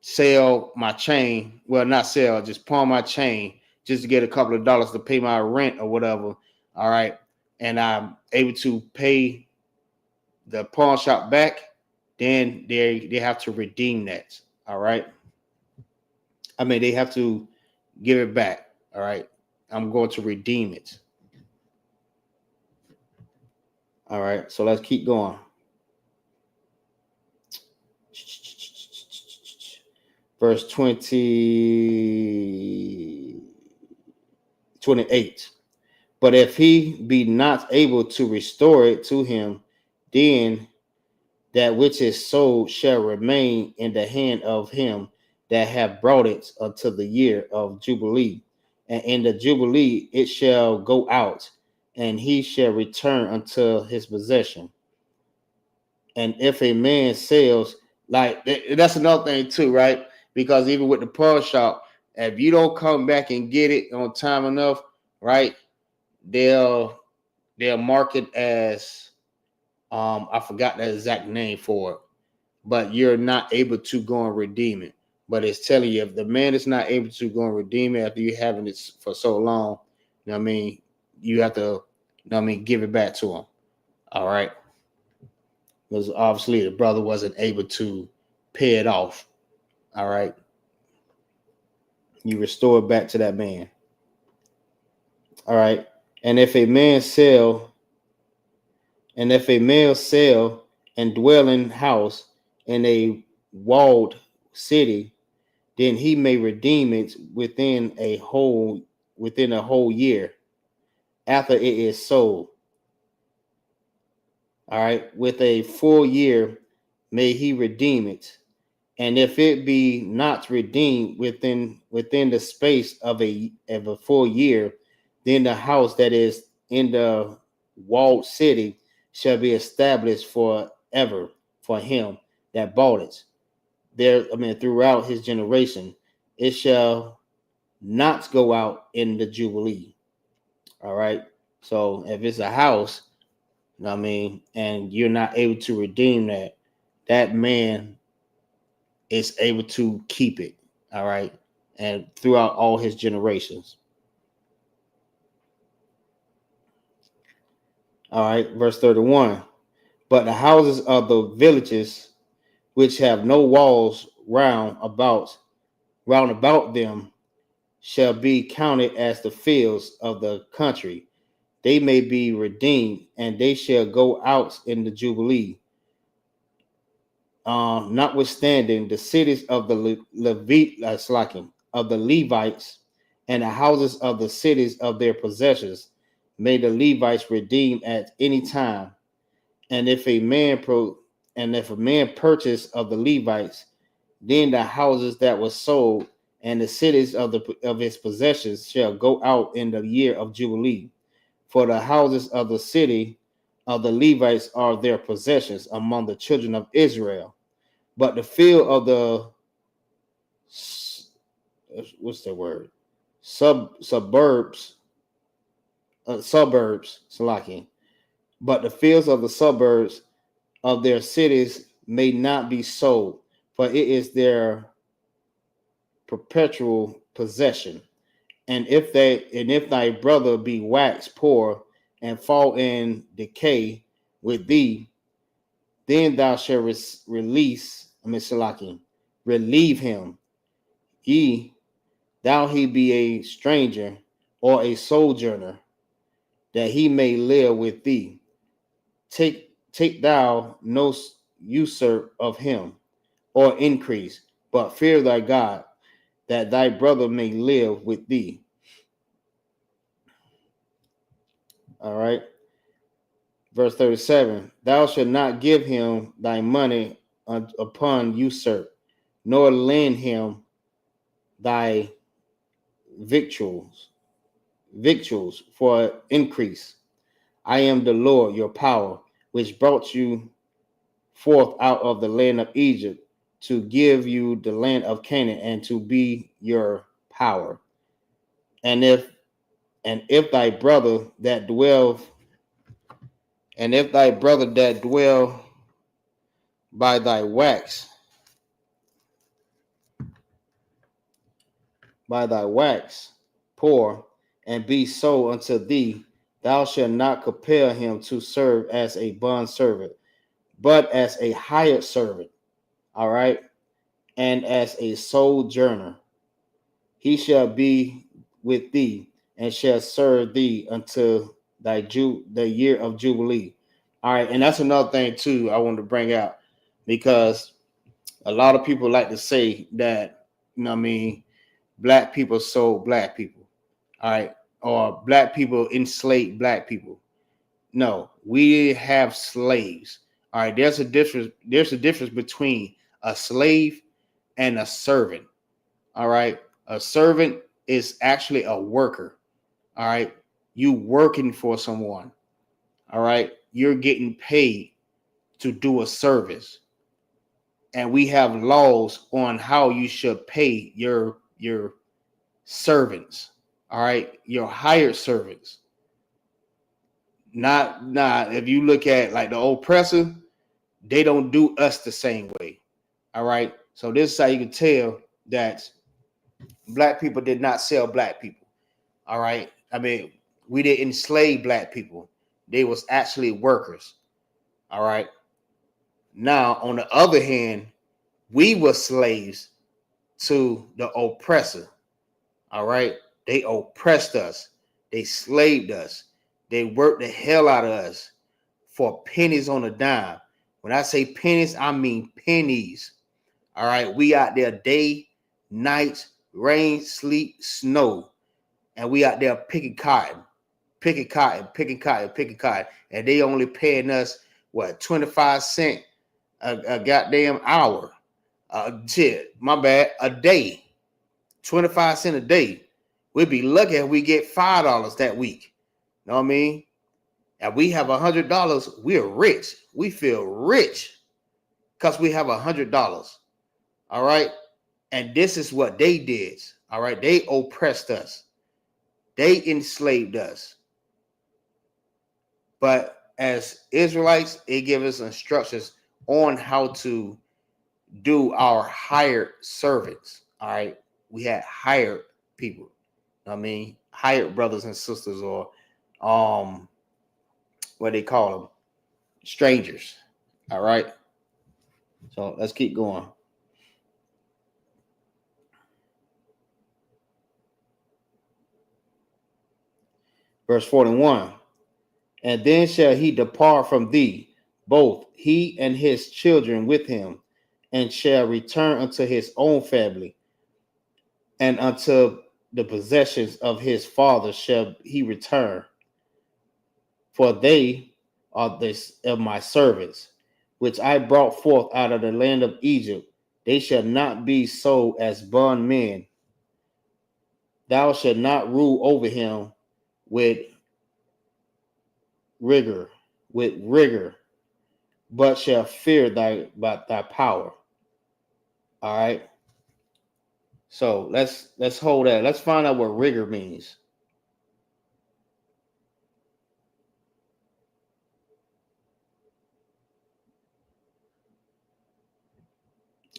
sell my chain, well, not sell, just pawn my chain just to get a couple of dollars to pay my rent or whatever. All right. And I'm able to pay the pawn shop back, then they have to redeem that. All right. I mean, they have to give it back. All right. I'm going to redeem it. All right. So let's keep going. verse 28. But if he be not able to restore it to him, then that which is sold shall remain in the hand of him that have brought it until the year of Jubilee. And in the Jubilee it shall go out, and he shall return unto his possession. And if a man sells, like that's another thing too, right? Because even with the pawn shop, if you don't come back and get it on time enough, right, they'll mark it as I forgot the exact name for it, but you're not able to go and redeem it. But it's telling you, if the man is not able to go and redeem it after you having it for so long, you know what I mean, you have to, you know what I mean, give it back to him. All right. Because obviously the brother wasn't able to pay it off. All right. You restore it back to that man. All right. And if a man sell and dwell in house in a walled city, then he may redeem it within a whole year after it is sold. All right, with a full year may he redeem it. And if it be not redeemed within the space of a full year, then the house that is in the walled city shall be established forever for him that bought it. Throughout his generation, it shall not go out in the Jubilee. All right. So if it's a house, you know what I mean, and you're not able to redeem that, that man is able to keep it. All right. And throughout all his generations. All right. Verse 31. But the houses of the villages which have no walls round about them shall be counted as the fields of the country. They may be redeemed, and they shall go out in the Jubilee. Notwithstanding, the cities of the Levites and the houses of the cities of their possessions may the Levites redeem at any time. And if a man purchase of the Levites, then the houses that were sold and the cities of his possessions shall go out in the year of Jubilee. For the houses of the city of the Levites are their possessions among the children of Israel. But the field of the suburbs, Salaki. But the fields of the suburbs of their cities may not be sold, for it is their perpetual possession. And if thy brother be waxed poor and fall in decay with thee, then thou shalt relieve him. Thou he be a stranger or a sojourner, that he may live with thee. Take thou no usurp of him or increase, but fear thy God, that thy brother may live with thee. All right. Verse 37, thou shalt not give him thy money upon usurp, nor lend him thy victuals for increase. I am the Lord your power, which brought you forth out of the land of Egypt, to give you the land of Canaan, and to be your power. And if thy brother that dwell by thy wax poor, and be sold unto thee, thou shalt not compel him to serve as a bond servant, but as a hired servant. All right. And as a sojourner, he shall be with thee and shall serve thee until the year of Jubilee. All right. And that's another thing too I want to bring out, because a lot of people like to say that you know what I mean, black people sold black people, all right, or black people enslaved black people. No, we have slaves. All right, there's a difference. There's a difference between a slave and a servant. All right, a servant is actually a worker. All right, you working for someone. All right, you're getting paid to do a service, and we have laws on how you should pay your servants. All right, your hired servants. Not if you look at like the oppressor, they don't do us the same way. All right. So this is how you can tell that black people did not sell black people. All right. I mean, we didn't enslave black people. They was actually workers. All right. Now, on the other hand, we were slaves to the oppressor. All right. They oppressed us. They slaved us. They worked the hell out of us for pennies on a dime. When I say pennies, I mean pennies. All right. We out there day, night, rain, sleep, snow. And we out there picking cotton, picking cotton, picking cotton, picking cotton. And they only paying us, what, 25 cents a goddamn hour. Shit, my bad, a day. 25 cents a day. We'd be lucky if we get $5 that week. You know what I mean? And we have $100, we're rich. We feel rich because we have $100. All right. And this is what they did. All right. They oppressed us. They enslaved us. But as Israelites, it gives us instructions on how to do our hired servants. All right. We had hired people. I mean, hired brothers and sisters, or what they call them, strangers. All right. So let's keep going. Verse 41. And then shall he depart from thee, both he and his children with him, and shall return unto his own family, and unto the possessions of his father shall he return. For they are this of my servants, which I brought forth out of the land of Egypt. They shall not be sold as bondmen. Thou shalt not rule over him with rigor, but shall fear thy power. All right. So let's hold that. Let's find out what rigor means.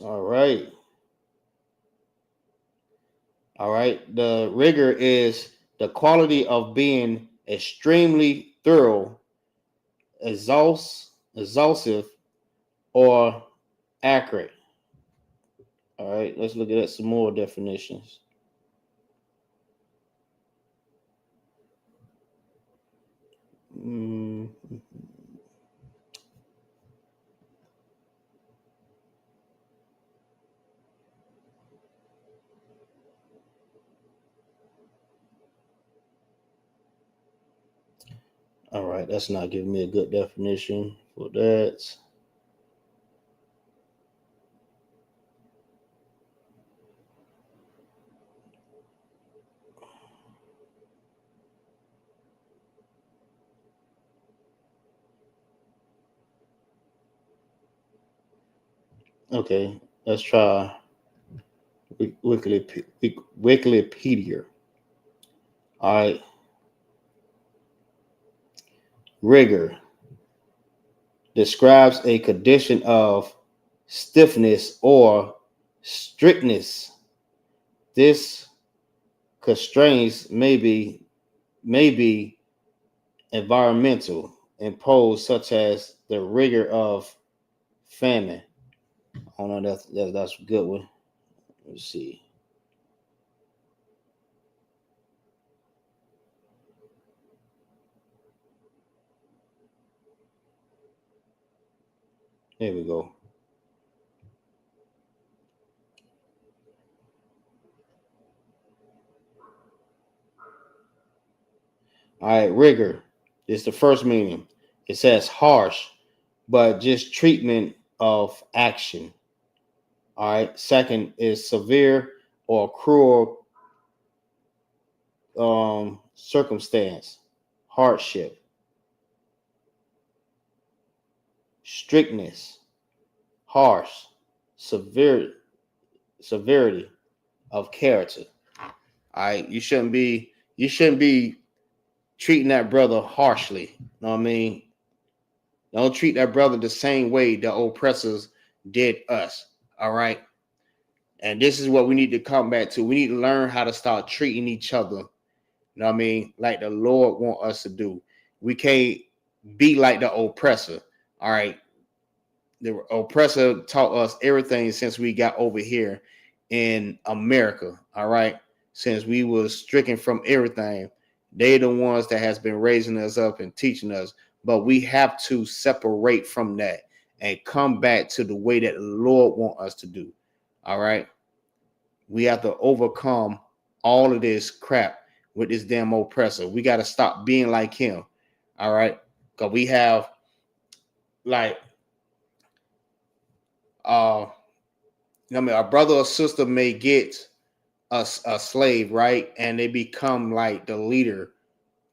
All right. All right. The rigor is the quality of being extremely thorough, exhaustive, or accurate. All right. Let's look at some more definitions. All right, that's not giving me a good definition for that. Okay, let's try Wikipedia. All right. Rigor describes a condition of stiffness or strictness. This constraints may be environmental, imposed, such as the rigor of famine. I don't know, that's a good one. Let's see. Here we go. All right, rigor is the first meaning. It says harsh, but just treatment of action. All right. Second is severe or cruel circumstance, hardship, strictness, harsh, severity of character. All right. You shouldn't be treating that brother harshly. You know what I mean? Don't treat that brother the same way the oppressors did us. All right. And this is what we need to come back to. We need to learn how to start treating each other, you know what I mean, like the Lord want us to do. We can't be like the oppressor. All right. The oppressor taught us everything since we got over here in America. All right. Since we was stricken from everything, they the ones that has been raising us up and teaching us. But we have to separate from that and come back to the way that the Lord want us to do. All right. We have to overcome all of this crap with this damn oppressor. We got to stop being like him. All right. Because we have like I mean, a brother or sister may get a slave, right? And they become like the leader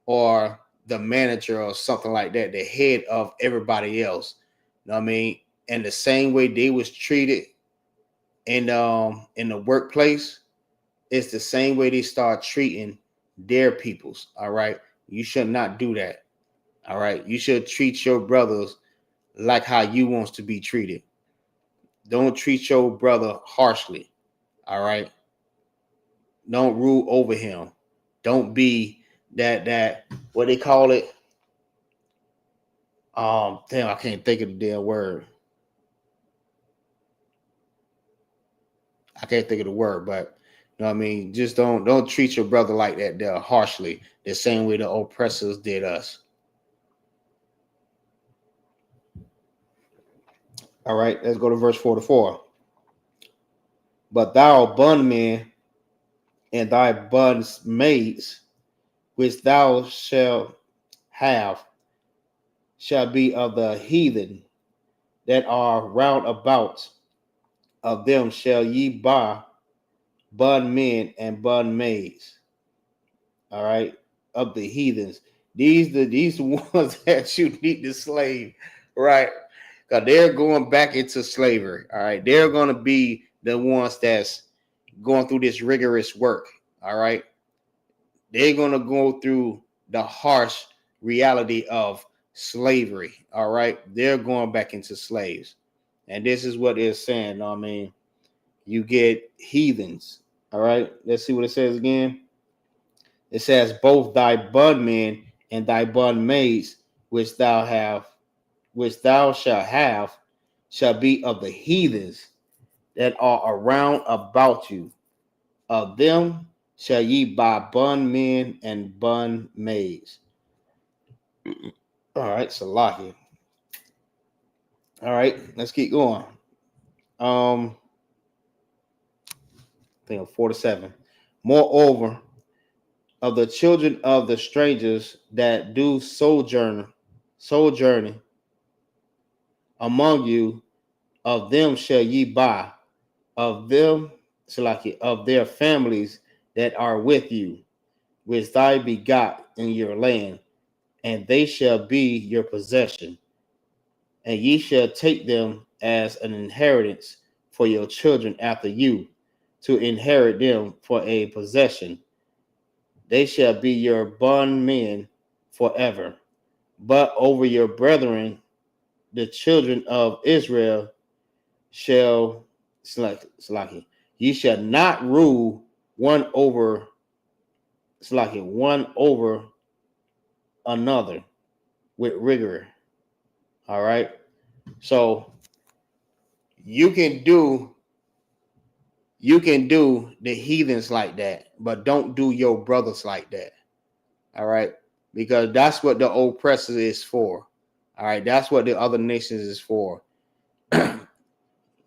or the manager or something like that, the head of everybody else. You know what I mean? And the same way they was treated in the workplace, it's the same way they start treating their peoples. All right. You should not do that. All right. You should treat your brothers like how you wants to be treated. Don't treat your brother harshly. All right. Don't rule over him. Don't be that what they call it. Damn, I can't think of the damn word. I can't think of the word, but you know what I mean? Just don't treat your brother like that there harshly, the same way the oppressors did us. All right, let's go to verse 44. But thou bondman and thy bondmaids, which thou shalt have, shall be of the heathen that are round about. Of them shall ye buy bondmen and bondmaids. All right, of the heathens. These the ones that you need to slave, right? Because they're going back into slavery. All right, they're going to be the ones that's going through this rigorous work. All right, they're going to go through the harsh reality of slavery. All right, they're going back into slaves, and this is what it's saying. I mean, you get heathens. All right, let's see what it says again. It says, both thy bondmen and thy bondmaids, which thou shalt have, shall be of the heathens that are around about you. Of them shall ye buy bondmen and bondmaids. All right, Salahi. All right, let's keep going. I think of 47. Moreover, of the children of the strangers that do sojourning among you, of them shall ye buy, of them, Salaki, of their families that are with you, which thy begot in your land, and they shall be your possession. And ye shall take them as an inheritance for your children after you, to inherit them for a possession. They shall be your bondmen forever. But over your brethren, the children of Israel, shall Salaki, ye shall not rule one over another with rigor. All right. So you can do the heathens like that, but don't do your brothers like that. All right. Because that's what the oppressor is for. All right. That's what the other nations is for.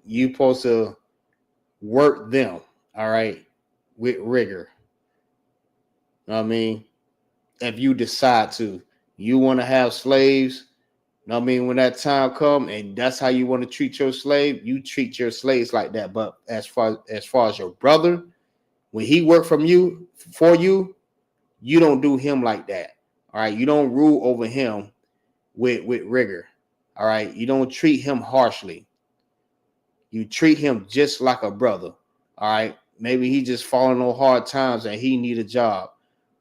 You supposed to work them, all right, with rigor. You know what I mean? if you decide to. You want to have slaves, I mean, when that time come and that's how you want to treat your slave, you treat your slaves like that. But as far as your brother, when he work from you for you, you don't do him like that. All right. You don't rule over him with rigor. All right. You don't treat him harshly. You treat him just like a brother. All right. Maybe he just falling on hard times and he need a job.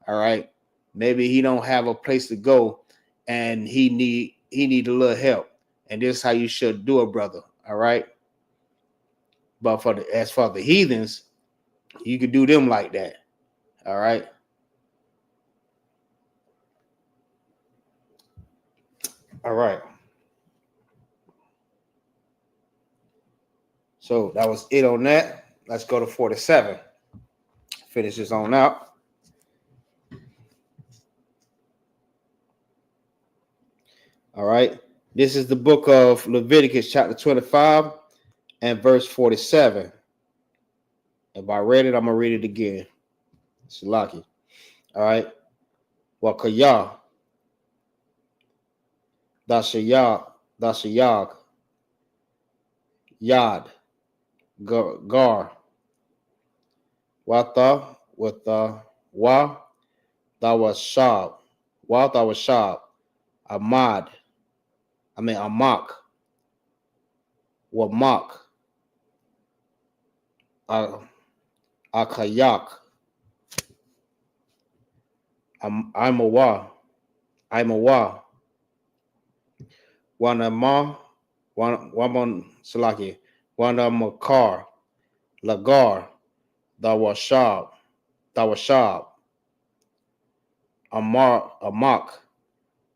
All right. Maybe he don't have a place to go and he need a little help. And this is how you should do it, brother. All right. But as for the heathens, you could do them like that. All right. All right. So that was it on that. Let's go to 47. Finish this on out. All right. This is the book of Leviticus, chapter 25 and verse 47. If I read it, I'm going to read it again. It's lucky. All right. Wakayah. Dashayag. Yad. Gar. Wata. With Wa. Dawashab. Wa Dawashab. Ahmad. Amak. Wamak. Akayak. Imawa. Wanama. Waman Salaki. Wanamakar. Lagar. Dawashab. Amak.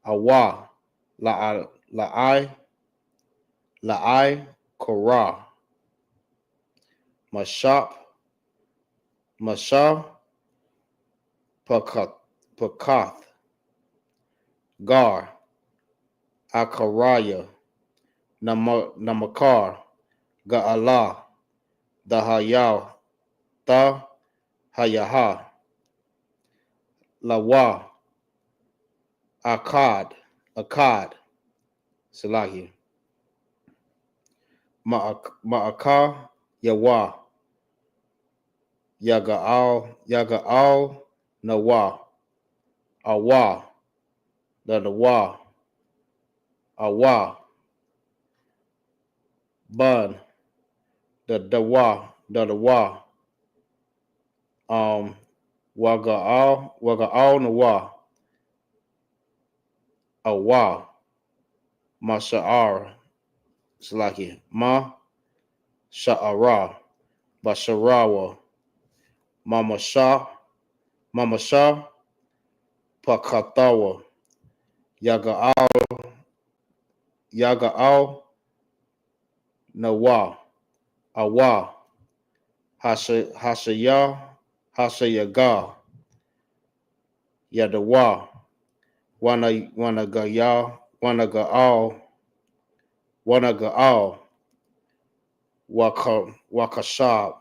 Awa. La'ai. Korah. Mashah. Pakath. Gar. Akaraya. Namakar. Ga'ala. Dahayaw. Ta. Hayaha. Lawa. Akkad. Salahi. Ma'aka. Yawa. Yaga'al. Nawa. Awa. Dadawa. Awa. Bun. Dadawa. Waga'al Nawa. Awa. Masha'ar. Salaki. Ma. Sha'ara. Basharawa. Mama Shah. Pakatawa. Yaga'al Nawa. Awa. Hashayaga. Yadawa. Wanaga'al. Wakashab.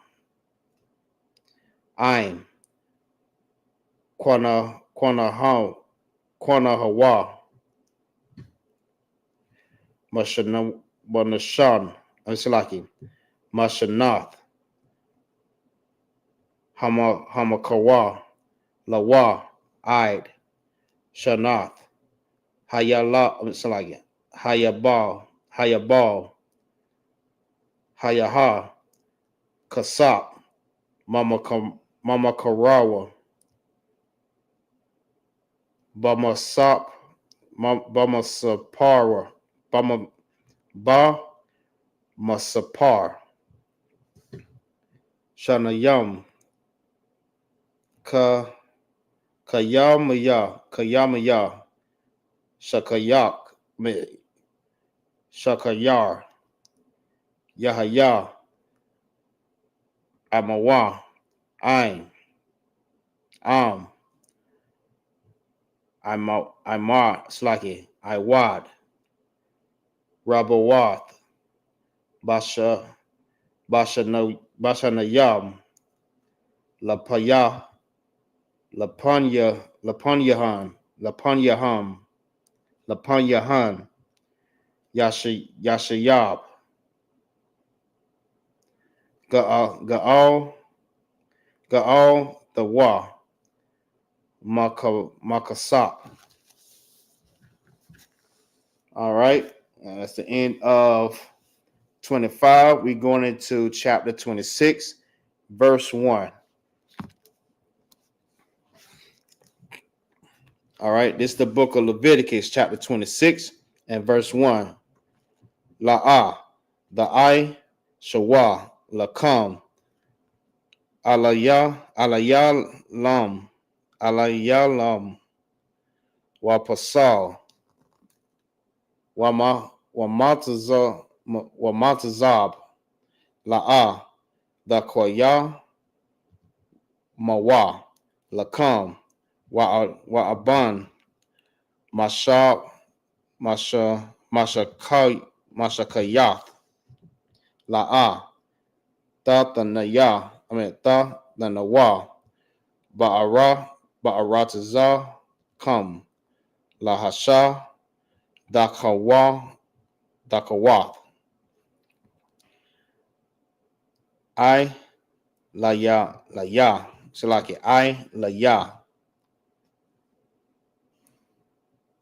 Aim. Hawa. Mashan. Salaki. Mashanath. Hamakawa. Lawa. Aid. Shanath. Hayala. Salaki. Hayabal. Hayaha. Kasap. Mama Karawa. Bamasapara. Masapar. Shanayam. Kayamaya. Shakayar. Yahaya. Amawa. Ain. Imar. Slaki. Iwad. Rabawath. Bashanayam. Lapaya. Lapanyahan, Yashayab, Gaal, the Wa, Makasap. All right, that's the end of 25. We're going into chapter 26, verse 1. All right, this is the book of Leviticus, chapter 26, and verse 1. La'ah, the I, Shawa, Lakam, Alayalam, Wapasal, Wamatazab, La'ah, the Koya, Mawa, Lakam, Wa'aban, Mashab, Mashakayath, La'ah, Ta the Nawa, Ba'aratazah, Kam, Lahasha, Dakawath, I, Laya, Salaki, I, Laya,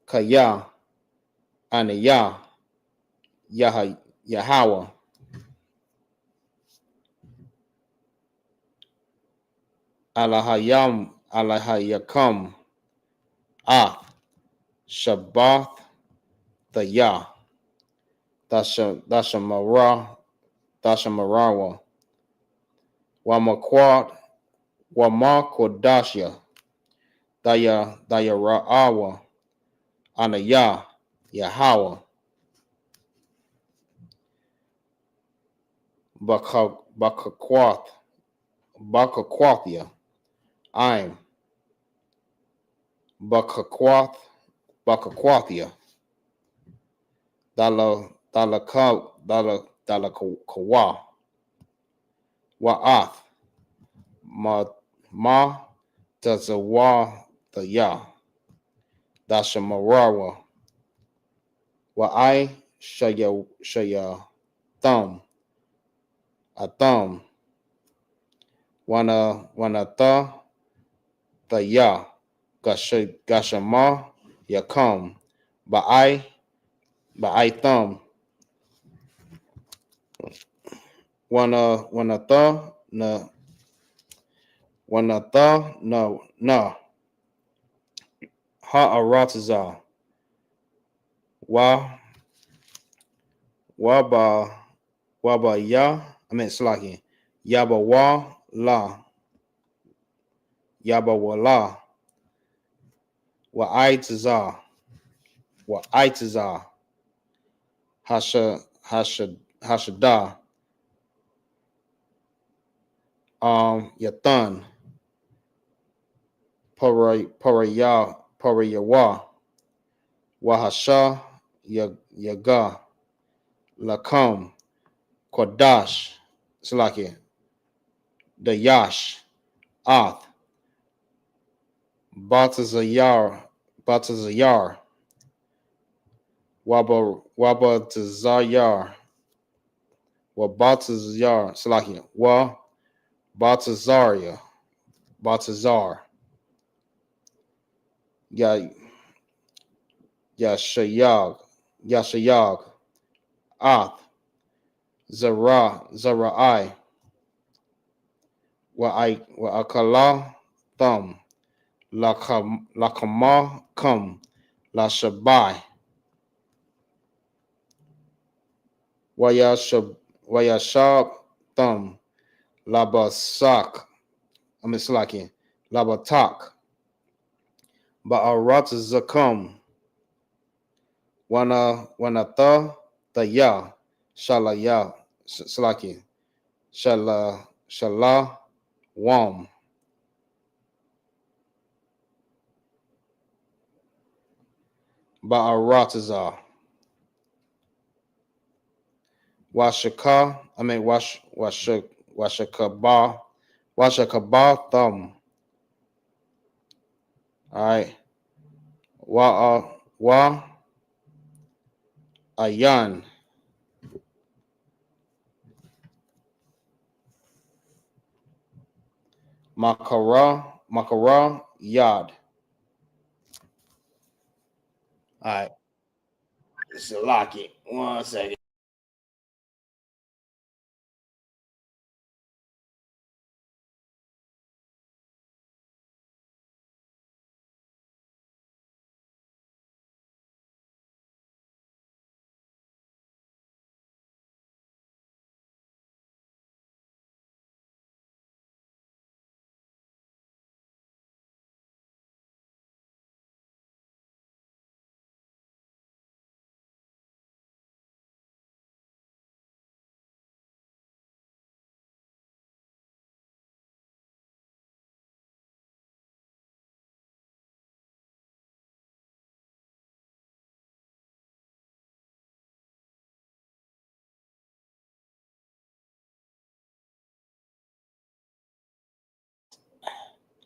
Kaya, Anaya, Yahweh, Alahayakam, Shabbath, the Yah, Dashamarawa, Wamakodashya, Dayara'awa, Anaya, Yahweh, Bakakwathia, I'm Bakakwathia, Dalakawa, Wa'ath, Ma Tazawa, the Yah, Dashamarawa, Wa'ai Shaya Thumb, Atham, Wanatha, the Yah, Gashama, Yakam, Ba'ai Thumb, Wanatha, na, Ha'aratazah, Waba Ya, Slaki, Yabawala, Wa'aitazah, Hashada, Yathan, Parayawa, Wahasha, Yaga, Lakam, Kodash, Slaki, the Yash, Ath, Batazayar, Wabatazayar, Slaki, Batazar, Yashayag, Ath, Zarai, Wa'akala, Thumb, Lakama, Kum, Lashabai, Wayashab, Thumb, Labasak, Slaki, Labatak, Ba'aratazakum, Wanatha, the Yah, Shalaya, Slaki, Shala, Wam, Ba'aratazah, Washakaba, Thumb, All right. Wa ayan. Makara yad. All right. Let's lock it. 1 second.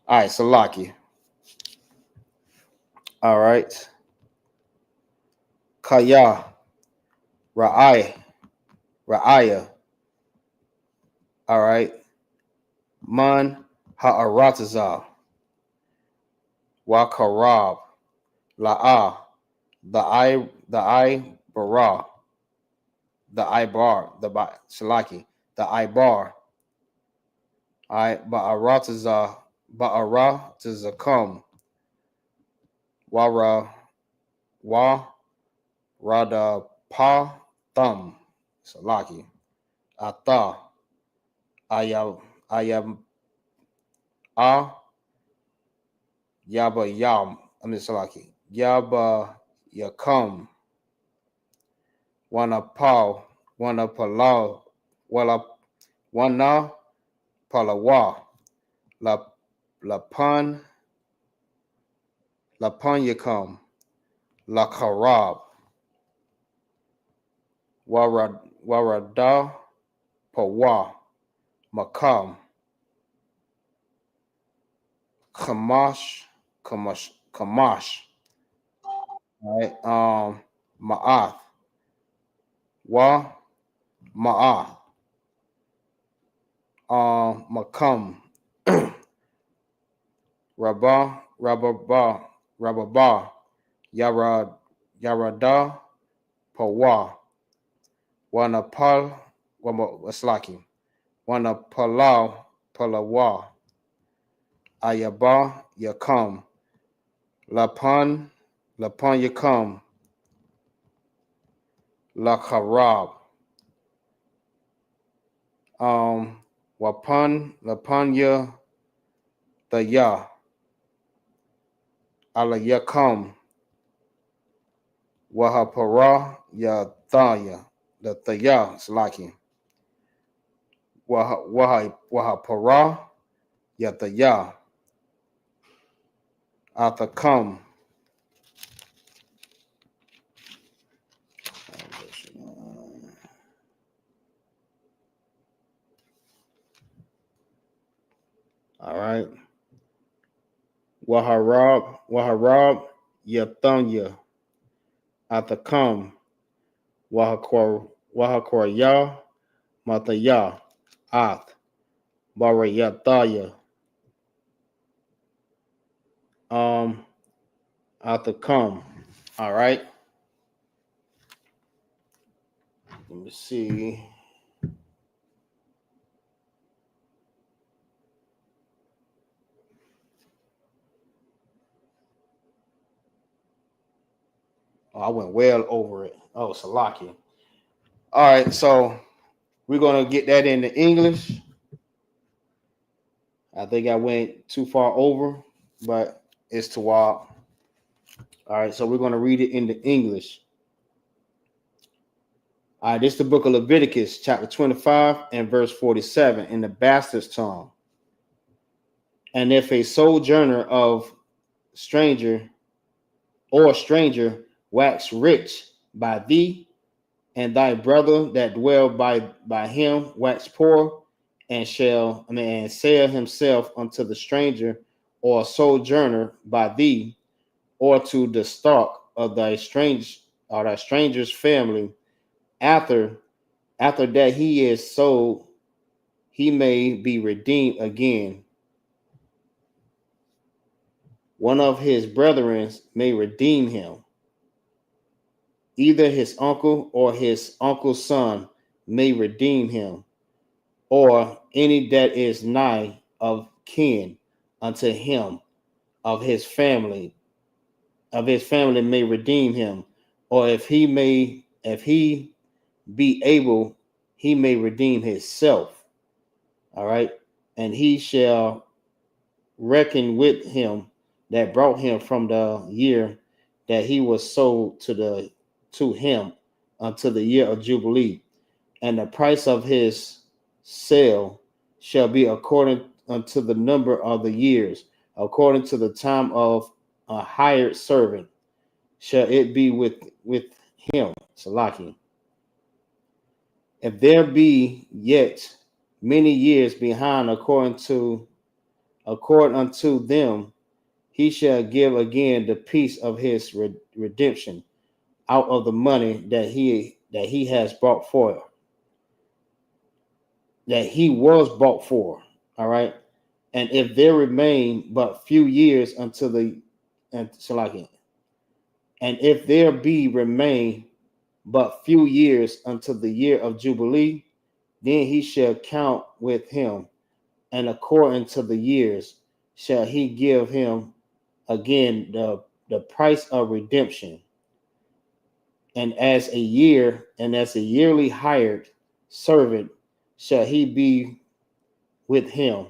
All right, so lock it. All right. Kaya Ra'aya. All right. Man ha'aratazah. Wa karab. La'ah. The I bara. The I bar. The Salaki. The I bar. All right. Ba'aratazah come. Wa rada pa thumb. Salaki. Ata. Ayam a yaba yam. I mean Salaki. Yaba yakum. Wana palau. Wala wana palawa. La pun yakum. La karab. Warada pawa. Makam. Kamash. All right. Ma'ath. Wa ma'ath. Makam. Rababa. Yarada pawa. Wanapal waslaki. Wanapalau palawa. Ayaba yakam. Lapan yakam. La Karab. Lapan ya the ya. Ala yakam. Wahapara ya thaya. The thaya slaki. Wahapara ya thaya. Athakam. All right. Waharab Yathanya Athakam Wahakorya Mataya Ath Barayathaya Athakam. All right. Let me see. Oh, I went well over it. Oh, Salaki. All right, so we're gonna get that into English. I think I went too far over, but it's too wild. All right, so we're gonna read it into English. All right, this is the book of Leviticus, chapter 25 and verse 47 in the bastard's tongue. And if a sojourner of stranger wax rich by thee, and thy brother that dwell by him wax poor, and sell himself unto the stranger or sojourner by thee, or to the stock of thy stranger's family, after that he is sold, he may be redeemed again. One of his brethren may redeem him. Either his uncle or his uncle's son may redeem him, or any that is nigh of kin unto him of his family may redeem him, or if he be able, he may redeem himself. All right, and he shall reckon with him that brought him from the year that he was sold to him unto the year of Jubilee, and the price of his sale shall be according unto the number of the years, according to the time of a hired servant shall it be with him. Salaki. If there be yet many years behind according unto them, he shall give again the piece of his redemption out of the money that he has brought for, that he was bought for. All right. And if there remain but few years until the and if there be remain but few years until the year of Jubilee, then he shall count with him, and according to the years shall he give him again the price of redemption. And as a yearly hired servant shall he be with him,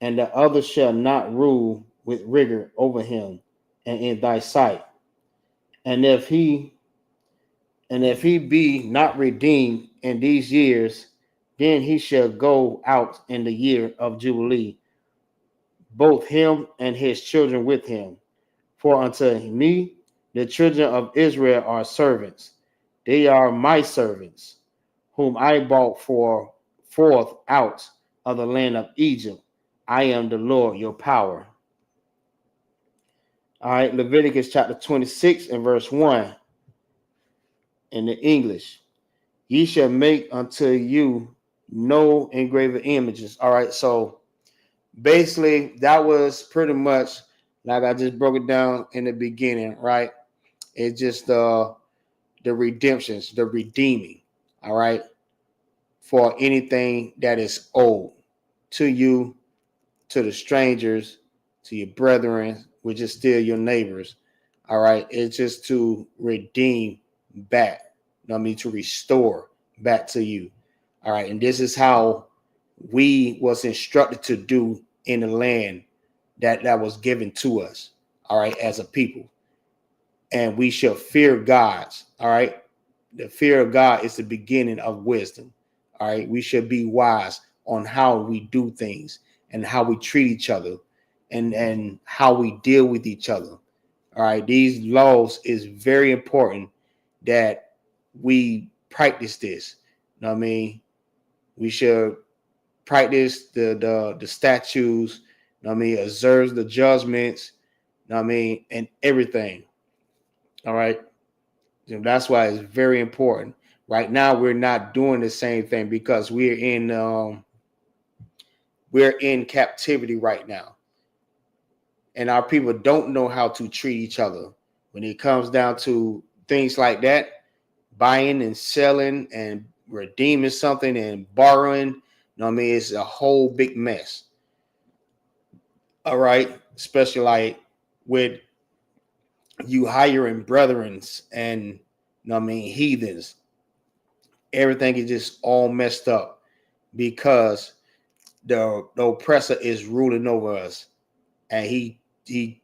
and the other shall not rule with rigor over him and in thy sight. And if he be not redeemed in these years, then he shall go out in the year of Jubilee, both him and his children with him. For unto me the children of Israel are servants. They are my servants, whom I brought forth out of the land of Egypt. I am the Lord your power. All right, Leviticus chapter 26 and verse 1 in the English. Ye shall make unto you no engraven images. All right, so basically that was pretty much like I just broke it down in the beginning, right? It's just the redemptions, the redeeming, all right, for anything that is owed to you, to the strangers, to your brethren, which is still your neighbors. All right. It's just to redeem back. You know what I mean? To restore back to you. All right. And this is how we was instructed to do in the land that was given to us. All right. As a people. And we shall fear God. All right. The fear of God is the beginning of wisdom. All right. We should be wise on how we do things and how we treat each other and how we deal with each other. All right. These laws is very important that we practice this. You know what I mean? We should practice the statutes, you know what I mean, observe the judgments, you know what I mean, and everything. All right. That's why it's very important. Right now, we're not doing the same thing because we're in captivity right now, and our people don't know how to treat each other when it comes down to things like that, buying and selling and redeeming something and borrowing. You know what I mean? It's a whole big mess. All right, especially like with you hiring brethrens and you know what I mean, heathens. Everything is just all messed up because the oppressor is ruling over us, and he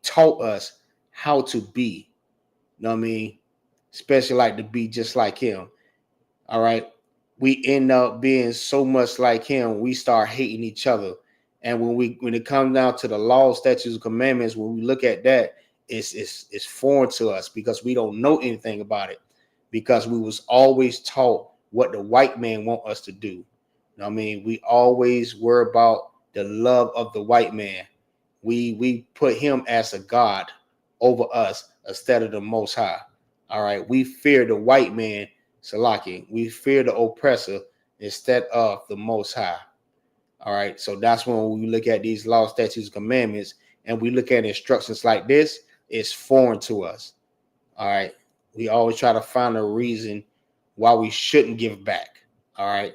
taught us how to be. You know what I mean? Especially like to be just like him. All right. We end up being so much like him, we start hating each other. And when it comes down to the law, statutes, and commandments, when we look at that, it's foreign to us because we don't know anything about it. Because we was always taught what the white man want us to do. You know what I mean? We always were about the love of the white man. We put him as a God over us instead of the Most High. All right. We fear the white man, Salaki. We fear the oppressor instead of the Most High. All right. So that's when we look at these laws, statutes, commandments, and we look at instructions like this, it's foreign to us. All right. We always try to find a reason why we shouldn't give back. All right.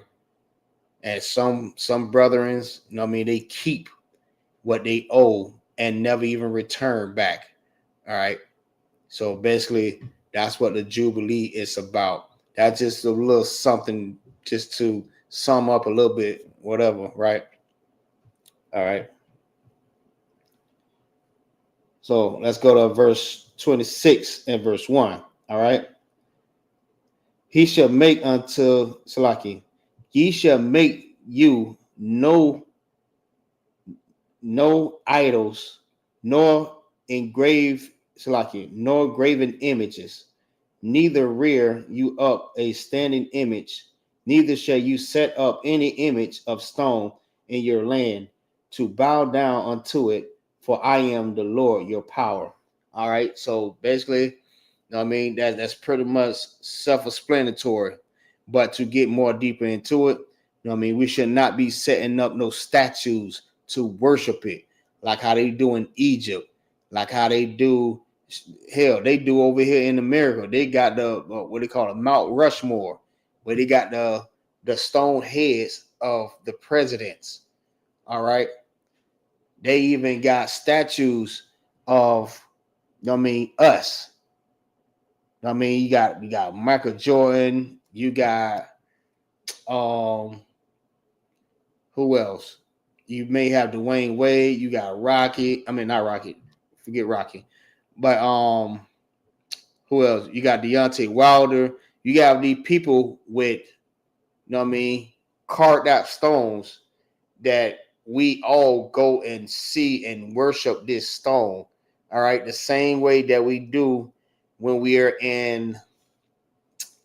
And some brethrens, they keep what they owe and never even return back. All right. So basically, that's what the Jubilee is about. That's just a little something just to sum up a little bit, whatever, right? All right. So let's go to verse 26 and verse 1. All right. He shall make unto Salaki, ye shall make you no idols, nor engrave Salaki, nor graven images, neither rear you up a standing image, neither shall you set up any image of stone in your land to bow down unto it, for I am the Lord your power. All right, so basically, that's pretty much self-explanatory. But to get more deeper into it, we should not be setting up no statues to worship it, like how they do in Egypt, like how they do. Hell, they do over here in America. They got the what they call a Mount Rushmore, where they got the stone heads of the presidents. All right, they even got statues of, us. You got Michael Jordan. You got who else? You may have Dwayne Wade. You got Rocky. Not Rocky. Forget Rocky. But who else? You got Deontay Wilder. You got these people with, carved out stones that we all go and see and worship this stone. All right, the same way that we do when we are in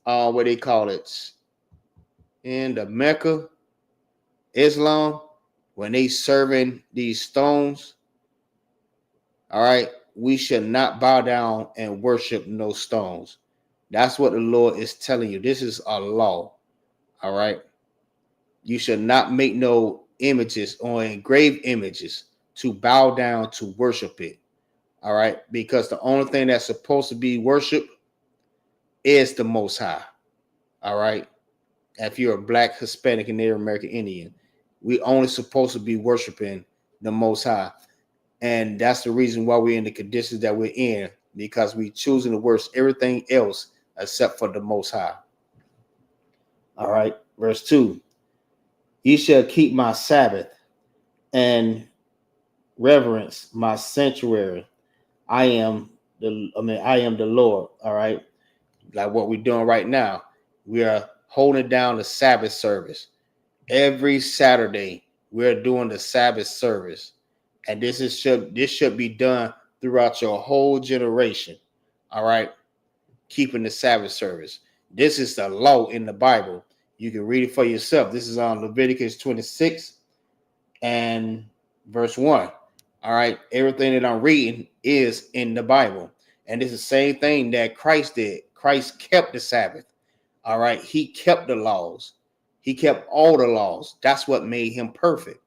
what they call it, in the Mecca, Islam, when they serving these stones. All right, we should not bow down and worship no stones. That's what the Lord is telling you. This is a law. All right. You should not make no images or engrave images to bow down to worship it. All right. Because the only thing that's supposed to be worshiped is the Most High. All right. If you're a Black, Hispanic, and Native American Indian, we only supposed to be worshiping the Most High. And that's the reason why we're in the conditions that we're in, because we choosing to worship everything else except for the Most High. All right, verse 2. Ye shall keep my Sabbath and reverence my sanctuary. I am the Lord. All right. Like what we're doing right now. We are holding down the Sabbath service. Every Saturday, we're doing the Sabbath service. And this should be done throughout your whole generation. All right. Keeping the Sabbath service. This is the law in the Bible. You can read it for yourself. This is on Leviticus 26 and verse 1. All right. Everything that I'm reading is in the Bible. And it's the same thing that Christ did. Christ kept the Sabbath. All right. He kept the laws. He kept all the laws. That's what made him perfect.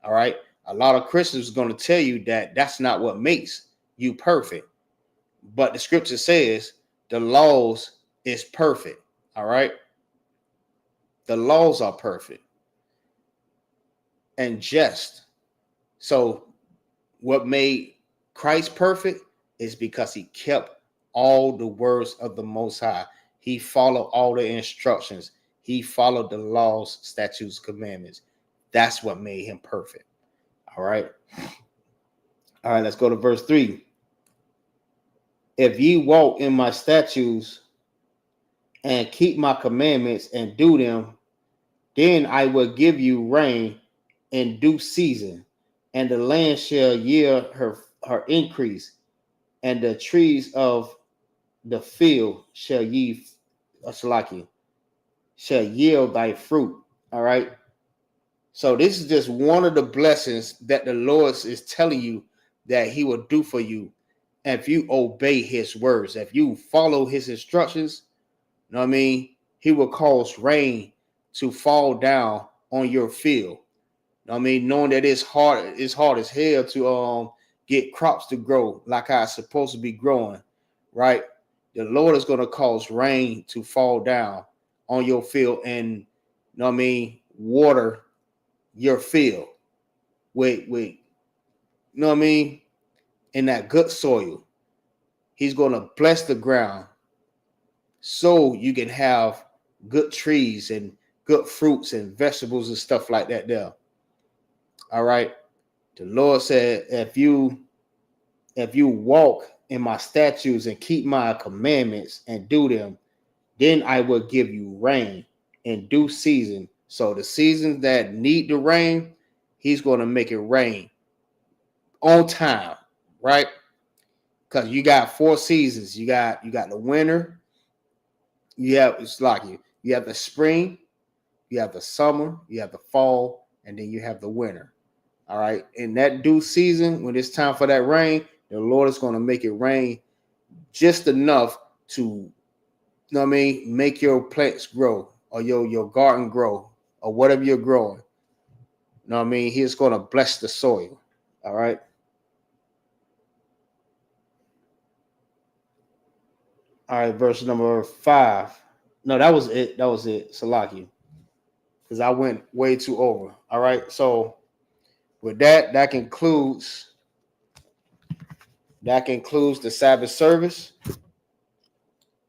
All right. A lot of Christians are going to tell you that that's not what makes you perfect. But the scripture says the laws is perfect. All right. The laws are perfect and just. So what made Christ perfect is because he kept all the words of the Most High. He followed all the instructions. He followed the laws, statutes, commandments. That's what made him perfect. All right. All right, let's go to verse 3. If ye walk in my statutes and keep my commandments and do them, then I will give you rain in due season, and the land shall yield her increase, and the trees of the field shall yield thy fruit. All right. So this is just one of the blessings that the Lord is telling you that he will do for you if you obey his words. If you follow his instructions, you know what I mean? He will cause rain to fall down on your field. You know what I mean? Knowing that it's hard as hell to get crops to grow like how it's supposed to be growing, right? The Lord is going to cause rain to fall down on your field and, you know what I mean, water your field with you know what I mean, in that good soil. He's going to bless the ground so you can have good trees and good fruits and vegetables and stuff like that there. All right. The Lord said, if you walk in my statutes and keep my commandments and do them, then I will give you rain in due season. So the seasons that need the rain, he's going to make it rain on time, right? Because you got 4 seasons. You got the winter. You have the spring, you have the summer, you have the fall, and then you have the winter. All right. In that due season, when it's time for that rain, the Lord is going to make it rain just enough to, you know what I mean, make your plants grow or your garden grow or whatever you're growing. You know what I mean? He's going to bless the soil. All right. All right, verse number 5. No, that was it. Salaki. Because I went way too over. All right. So with that concludes the Sabbath service.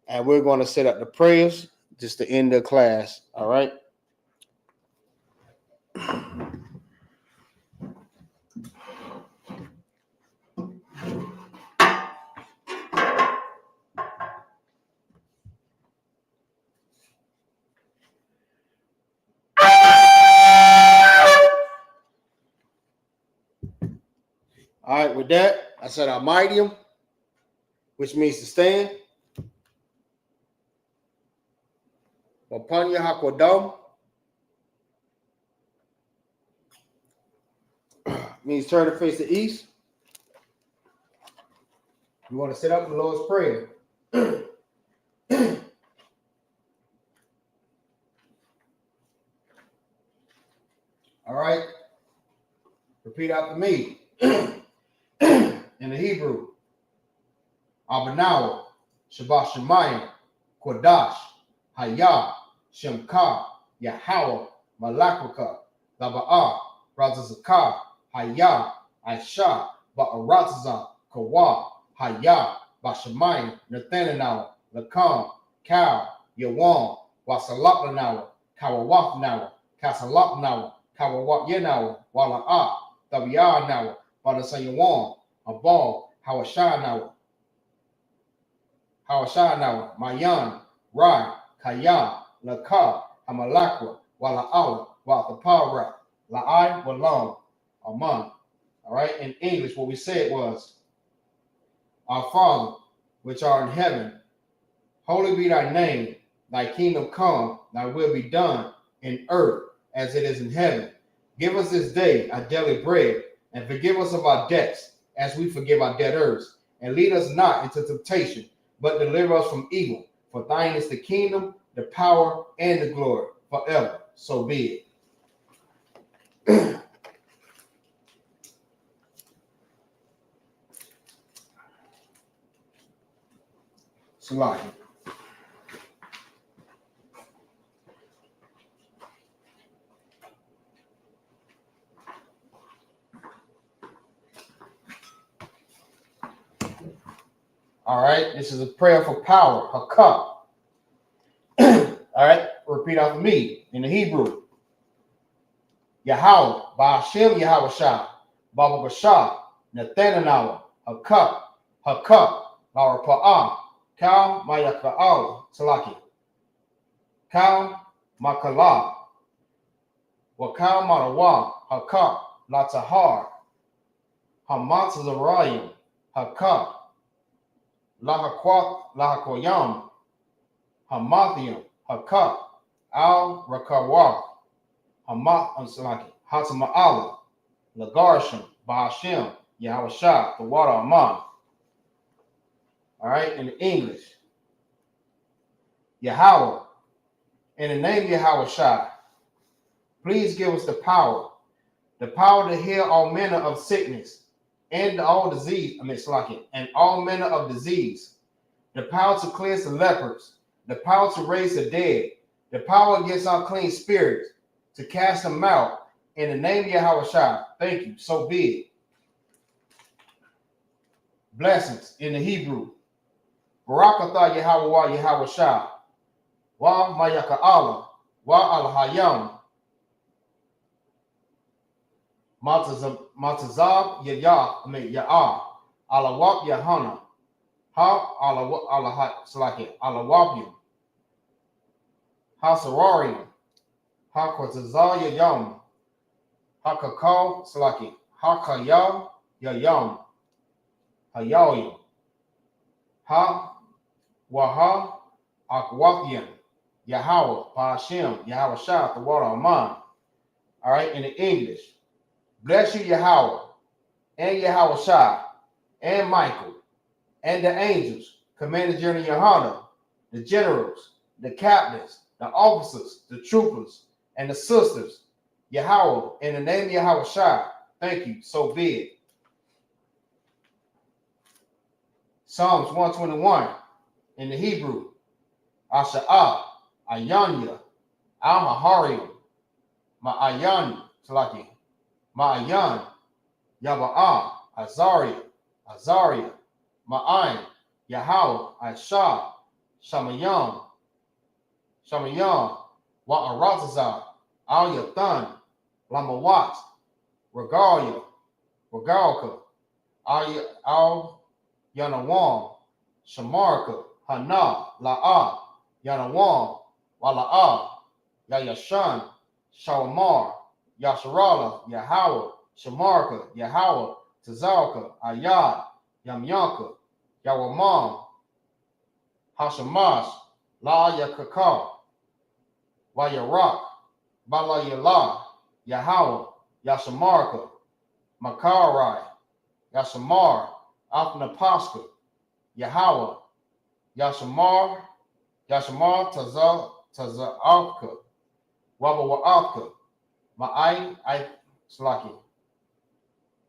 And we're going to set up the prayers just to end the class. All right. All right, with that, I said Almightium, which means to stand. Wapanya Hakodam means turn to face the east. You want to set up the Lord's Prayer. All right. Repeat after me. In the Hebrew, Abanawa, Shabbat Shemayim, Kodash, Hayah, Shemka, Yahweh, Malakwaka, Laba'ah, Razazakah, Hayah, Aisha, Ba'arazazah, Kawa, Hayah, Bashemayim, Nathanawa, Lakam, Cow, Yawan, Wasalapanawa, Kawawafnawa, Kasalapnawa, Kawawap Yenawa, Wala'ah, Tabiyanawa, Badasayawan, Abal, Hawashanawa, Mayan, Rai, Kaya, Laka, Hamalakwa, Wala'awa, Wathapara, La'ai, Walong, Aman. All right, in English, what we said was, Our Father, which art in heaven, holy be thy name, thy kingdom come, thy will be done in earth as it is in heaven. Give us this day our daily bread, and forgive us of our debts, as we forgive our debtors. And lead us not into temptation, but deliver us from evil. For thine is the kingdom, the power, and the glory, forever. So be it. Salaki. All right, this is a prayer for power, hakah. All right, repeat after me in the Hebrew. Yahweh, Ba'ashem Yahweh Shah, Baba Bashah, Nathanawa, hakah, Barapa'ah, Kal Mayaka'al, Salaki. Kal Makala, Wakal Marawa, hakah, Latahar, Hamatzazarayim, hakah. Lahakoyam, Hamathium, Hakak, Al Rakawak, Hatama'ala, Lagarshim, Bahashim, Yahweh Shah, the water of mine. All right, in English. Yahweh, in the name of Yahweh Shah, please give us the power to heal all manner of sickness and all disease, and all manner of disease, the power to cleanse the lepers, the power to raise the dead, the power against unclean spirits, to cast them out, in the name of Yahweh Shah. Thank you, so be it. Blessings in the Hebrew. Barakatah Yahweh wa Yahweh Shah, wa Mayaka Allah, wa Al Hayam, Matazab Ya'ah, Alawab Yahanna, Ha Alawabium, Ha Sararium, Ha Kwatazal Yayam, Ha Kakal Salaki, Ha Kayal Yayam, Hayayim, Ha Waha Akwathian, Yahweh, Pa'ashem, Yahweh Shah, the water of mine. All right, in the English. Bless you, Yahweh, and Yahweh Shah, and Michael, and the angels, Commander General YAHANNA, the generals, the captains, the officers, the troopers, and the sisters. Yahweh, in the name of Yahweh Shah, thank you, so be it. Psalms 121, in the Hebrew. Asha'ah, Ayanya, Al-Maharium, Ma'ayan, Salaki, Ma'ayan, Yaba'ah, Azaria, Ma'ayin, Yahweh, Aishah, Shamayam, Wa'arazazah, Al-Yathan, Lamawat, Regalia, Regalka, Al-Yanawam, Shamarka, Hana, La'ah, Yanawam, Wala'ah, Yayashan, Shawamar, Yasharala, Yahweh, Shamarka, Yahweh, Tazalka, Ayad, Yamyanka, Yawamam, Hashamash, La Yakakal, Wayarak, Bala Yala, Yahweh, Yashamarka, Makarai, Yashamar, Afnapaska, Yahweh, Yashamar, Tazalka, Wabawa'aka, Ma'ai, Slaki,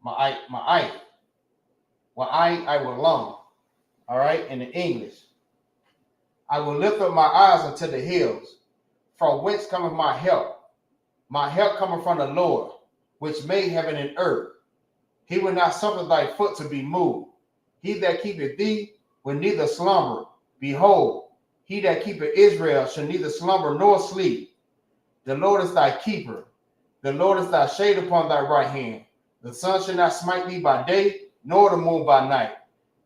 Ma'ai, I will long. All right, in the English. I will lift up my eyes unto the hills, from whence cometh my help. My help cometh from the Lord, which made heaven and earth. He will not suffer thy foot to be moved. He that keepeth thee will neither slumber. Behold, he that keepeth Israel shall neither slumber nor sleep. The Lord is thy keeper. The Lord is thy shade upon thy right hand. The sun shall not smite thee by day, nor the moon by night.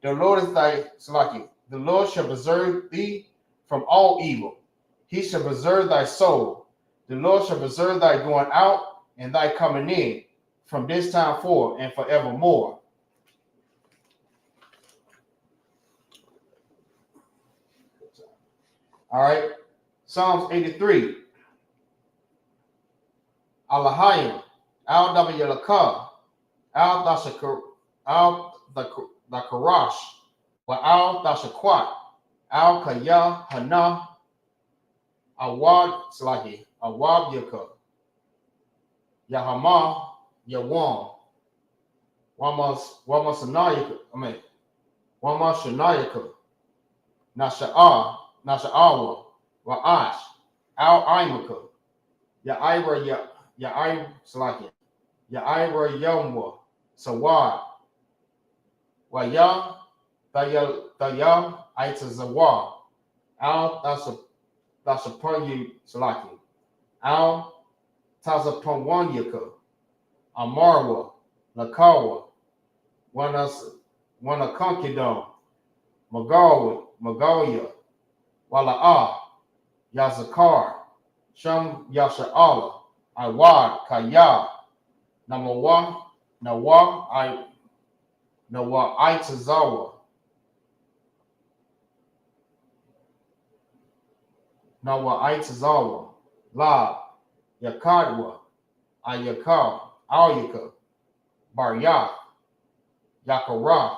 The Lord is thy Salaki. The Lord shall preserve thee from all evil. He shall preserve thy soul. The Lord shall preserve thy going out and thy coming in from this time forth and forevermore. All right. Psalms 83. Alahayim, Al-Dabayalaka, Al-Dakarash, wa Al-Dashakwat, Al-Kaya, Hana, Awad, Slaki, Awad Yaka, Yahama, Yawam, Wamasanayaka, Wamashanayaka, Nasha'awa, Wa'ash, Al-Imaka, Ya'ira, Slaki, Ya'ira Yomwa, Sawad, Waya, Daya, Aitazawa, Al Dasapunyu Slaki, Al Tazapunwanyaka, Amarwa, Lakawa, Wanakonkidon, Magalia, Wala'ah, Yazakar, Sham Yasha'ala, Iwad, Kaya, Namawa, Nawa Aitazawa, La, Yakadwa, Ayaka, Alyaka, Baryak, Yakarath,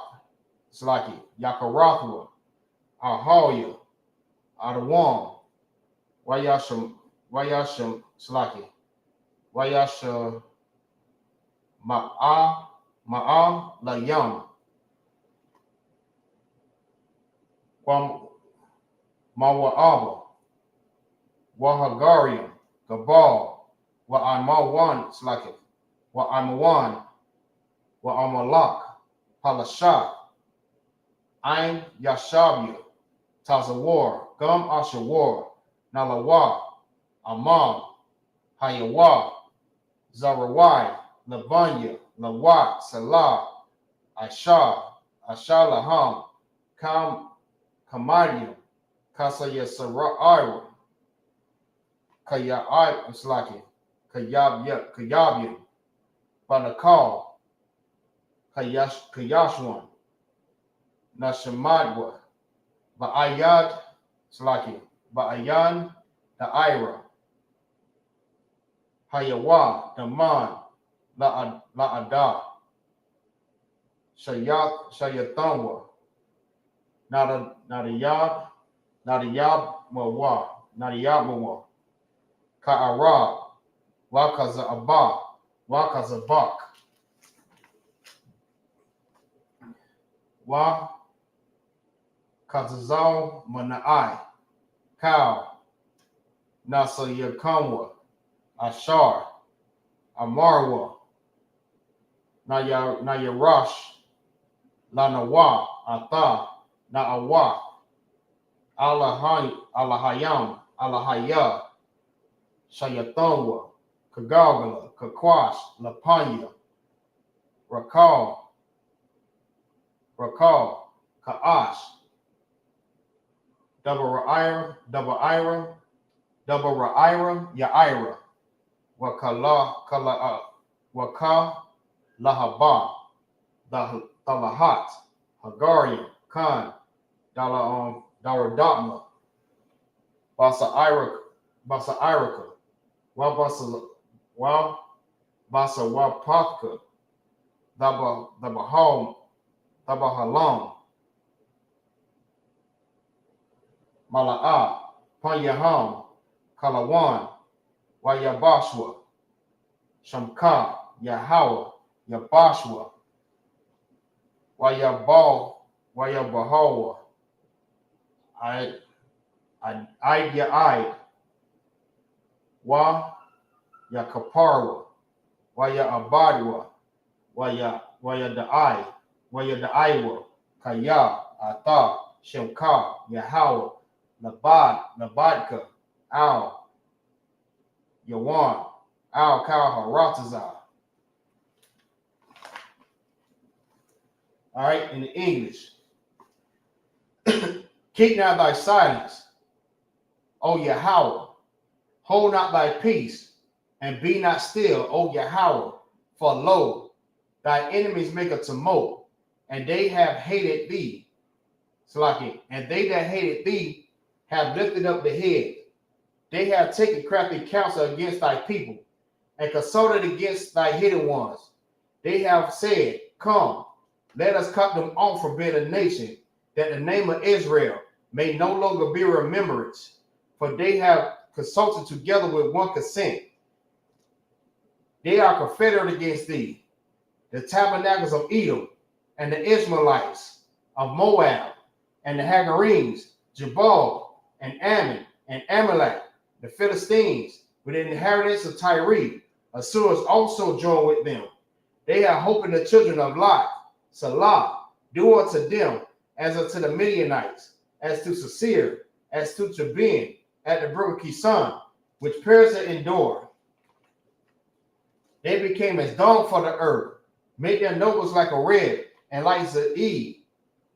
Slaki, Yakarathwa, Ahalia, Adawam, Wayasham, Slaki, Wayasha, Ma'a, Layam, Mawa'aba, Wahagarium, Gabal, Wa'amawan, Slaki, Wa'amawan, Wa'amalak, Palashat, Ain Yashabia, Tazawar, Gum Ashawar, Nalawa, Amam, Hayawa, Zarawai, Lavanya, Lawat, Salah, Ashalaham, Kamadium, Kasaya Sara'ira, Kayai, Slaki, Kayabium, Banakal, Kayashwan, Nashamadwa, Ba'ayad, Slaki, Ba'ayan, Da'ira, Hayawa, Daman, La'ada, Shayatanwa, Nadiyab Mawa, Ka'arab, Wakaza'aba, Wakazabak, Wa Kazazal Mana'ai, Kal, Nasa Yakamwa, Ashar, Amarwa, Nayarash, Lanawa, Ata, Na'awa, Allahayam, Allahaya, Shayatanwa, Kagagala, Kakwash, Lapanya, Rakal, Ka'ash, Double Ra'ira, Ya'ira, Waka, Lahaba, Dalahat, Hagarian, Khan, Daradatma, Basa Iraka, Basa Wapatka, Dabahalam, Mala'a, Panyaham, Kalawan, Wayabashwa, Shamka, Yahawa, Yabashwa, Wayabahawa, Ya'id, Wa Yakaparwa, Wayabadwa, Wayadaiwa, Kaya, Ata, Shemka, Yahawa, Nabadka, Al, Yawan, Al Kal Haratazah. All right, in the English. Keep not thy silence, O Yahweh. Hold not thy peace, and be not still, O Yahweh. For lo, thy enemies make a tumult, and they have hated thee. Slaki, and they that hated thee have lifted up the head. They have taken crafty counsel against thy people, and consulted against thy hidden ones. They have said, Come, let us cut them off from being a nation, that the name of Israel may no longer be remembrance. For they have consulted together with one consent. They are confederate against thee, the tabernacles of Edom, and the Ishmaelites of Moab, and the Hagarenes, Jabal, and Ammon, and Amalek, the Philistines, with the inheritance of Tyre. Assyrians also join with them. They have hope in the children of Lot. Salah, do unto them as unto the Midianites, as to Sisir, as to Jabin, at the brook of Kison, which Persia endured. They became as dung for the earth, made their nobles like a red, and like Ze'ed.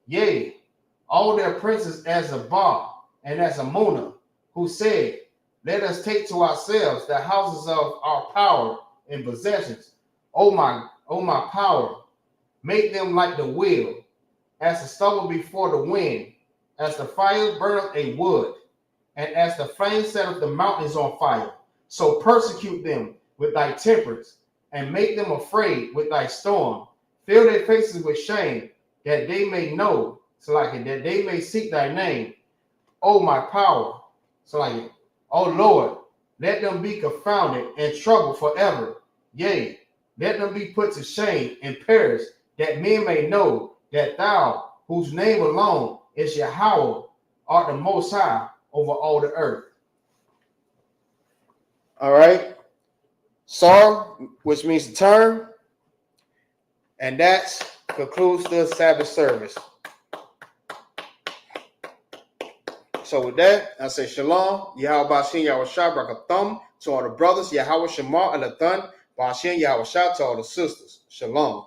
Yea, all their princes as Zabah and as Amunah, who said, Let us take to ourselves the houses of our power and possessions. O my power, make them like the wheel, as the stubble before the wind, as the fire burneth a wood, and as the flame setteth the mountains on fire. So persecute them with thy temperance, and make them afraid with thy storm. fill their faces with shame, that they may know, that they may seek thy name. Oh, my power, oh Lord, let them be confounded and troubled forever. Yea, let them be put to shame and perish, that men may know that thou, whose name alone is Yahweh, art the most high over all the earth. All right. Sar, which means to turn. And that concludes the Sabbath service. So with that, I say shalom, Yahweh Bashin, Yahweh Shah, Brakathum, to all the brothers, Yahweh Shema, Alathan, Bashin, Yahweh Shah, to all the sisters. Shalom.